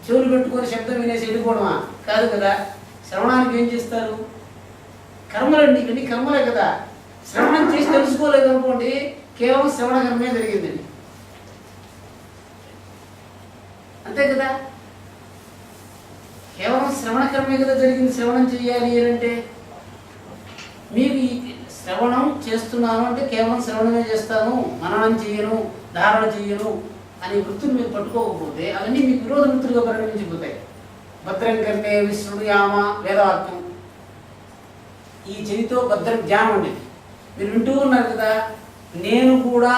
చెవులు పెట్టుకొని శబ్దం వినేసి వెళ్ళిపోవడమా? కాదు కదా. శ్రవణానికి ఏం చేస్తారు? కర్మలండి, ఇవన్నీ కర్మలే కదా. శ్రవణం చేసి తెలుసుకోలేదు అనుకోండి, కేవలం శ్రవణ కర్మే జరిగిందండి, అంతే కదా. కేవలం శ్రవణ కర్మే కదా జరిగింది. శ్రవణం చేయాలి అంటే మీకు శ్రవణం చేస్తున్నాను అంటే కేవలం శ్రవణమే చేస్తాను, మననం చేయను, ధారణ చేయను అనే వృత్తులు మీరు పట్టుకోకపోతే అవన్నీ మీకు విరోధ వృత్తులుగా పరిగణించిపోతాయి. భద్రం కర్ణే విష్ణుయామ వేదవాక్యం, ఈ చెవితో భద్రం జ్ఞానం ఉండేది. మీరు వింటూ ఉన్నారు కదా, నేను కూడా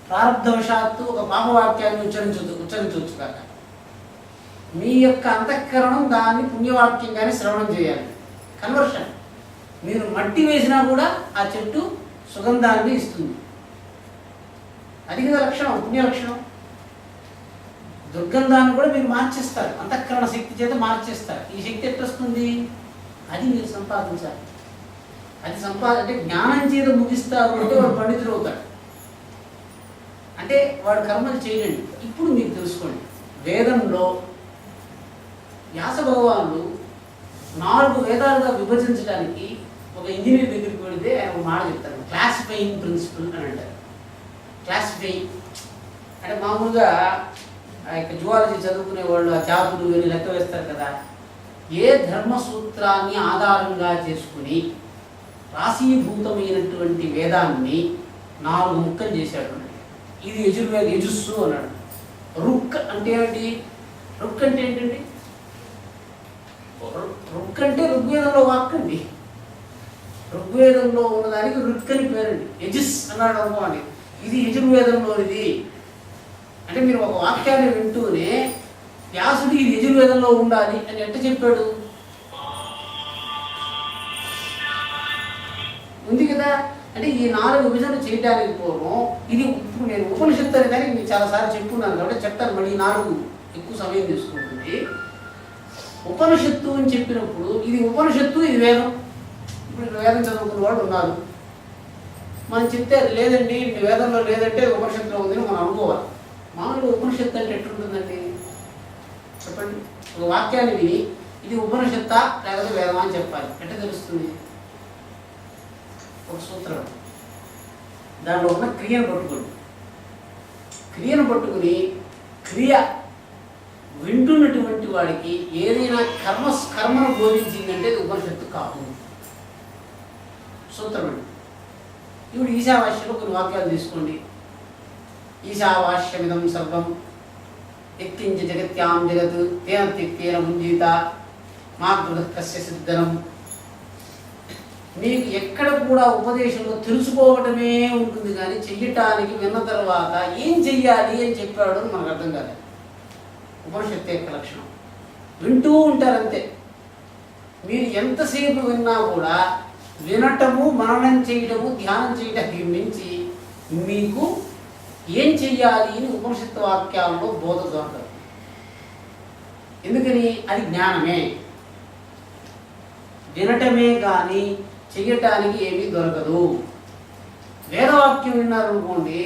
ప్రారంధవశాత్తు ఒక పాపవాక్యాన్ని ఉచ్చరించవచ్చు కాక మీ యొక్క అంతఃకరణం దాన్ని పుణ్యవాక్యంగానే శ్రవణం చేయాలి. కన్వర్షన్ మీరు మట్టి వేసినా కూడా ఆ చెట్టు సుగంధాన్ని ఇస్తుంది. అది కదా లక్షణం, పుణ్య లక్షణం. దుర్గంధాన్ని కూడా మీరు మార్చేస్తారు, అంతఃకరణ శక్తి చేత మార్చేస్తారు. ఈ శక్తి ఎట్లా వస్తుంది? అది మీరు సంపాదించాలి. అది అంటే జ్ఞానం చేత ముగిస్తారు అంటే వాడు పండితుడు అవుతాడు. అంటే వాడు కర్మలు చేయలేండి. ఇప్పుడు మీరు తెలుసుకోండి, వేదంలో వ్యాస భగవానుడు 4 వేదాలుగా విభజించడానికి ఒక ఇంజనీర్ దగ్గరికి వెళితే ఆయన ఒక మాట చెప్తారు, క్లాసిఫైయింగ్ ప్రిన్సిపల్ అని అంటారు. క్లాసిఫైయింగ్ అంటే మామూలుగా జువాలజీ చదువుకునే వాళ్ళు ఆ జాతులు వెళ్ళి లెక్క వేస్తారు కదా, ఏ ధర్మ సూత్రాన్ని ఆధారంగా చేసుకుని రాశీభూతమైనటువంటి వేదాన్ని 4 ముక్కలు చేశాడు. ఇది యజుస్సు అన్నాడు. రుక్ అంటే ఏంటి? రుక్ అంటే ఏంటండి? రుక్ అంటే ఋగ్వేదంలో వాక్ అండి. ఋగ్వేదంలో ఉన్నదానికి రుక్ అని పేరండి. యజుస్ అన్నాడు అనుకోండి, ఇది యజుర్వేదంలోనిది. అంటే మీరు ఒక వాక్యాన్ని వింటూనే వ్యాసుడు ఇది యజుర్వేదంలో ఉండాలి అని ఎట్ట చెప్పాడు? ఉంది కదా. అంటే ఈ 4 విభజన చేయడానికి పూర్వం ఇది ఇప్పుడు నేను ఉపనిషత్తు అనే దానికి నేను చాలాసార్లు చెప్పుకున్నాను కాబట్టి చెప్తాను, మళ్ళీ 4 ఎక్కువ సమయం తీసుకుంటుంది. ఉపనిషత్తు అని చెప్పినప్పుడు ఇది ఉపనిషత్తు, ఇది వేదం. ఇప్పుడు ఇక్కడ వేదం చదువుకున్న వాళ్ళు ఉన్నారు, మనం చెప్తే అది లేదండి వేదంలో లేదంటే ఉపనిషత్తులో ఉంది మనం అనుకోవాలి. మామూలుగా ఉపనిషత్తు అంటే ఎట్లుంటుందండి చెప్పండి? ఒక వాక్యాన్ని విని ఇది ఉపనిషత్తా లేకపోతే వేదమా అని చెప్పాలి. ఎట్లా తెలుస్తుంది? ఒక సూత్రం, దాంట్లో ఉన్న క్రియను పట్టుకుని క్రియ వింటున్నటువంటి వాడికి ఏదైనా కర్మను బోధించిందంటే అది ఉపనిషత్తు కాదు. సూత్రం అండి. ఇప్పుడు ఈశావాస్యంలో కొన్ని వాక్యాలు తీసుకోండి. ఈశావాస్యమిదం సర్వం యత్కించ జగత్యాం జగత్ తేన త్యక్తేన ముంజీత మాకస్య సిద్ధనం. మీకు ఎక్కడ కూడా ఉపదేశంలో తెలుసుకోవటమే ఉంటుంది కానీ చెయ్యటానికి విన్న తర్వాత ఏం చెయ్యాలి అని చెప్పాడు అని మనకు అర్థం కాదు. ఉపనిషత్తు యొక్క లక్షణం వింటూ ఉంటారంతే. మీరు ఎంతసేపు విన్నా కూడా వినటము, మననం చేయటము, ధ్యానం చేయటానికి మించి మీకు ఏం చెయ్యాలి అని ఉపనిషత్తు వాక్యాల్లో బోధ దొరకదు. ఎందుకని? అది జ్ఞానమే. వినటమే కానీ చెయ్యటానికి ఏమీ దొరకదు. వేదవాక్యం విన్నారనుకోండి,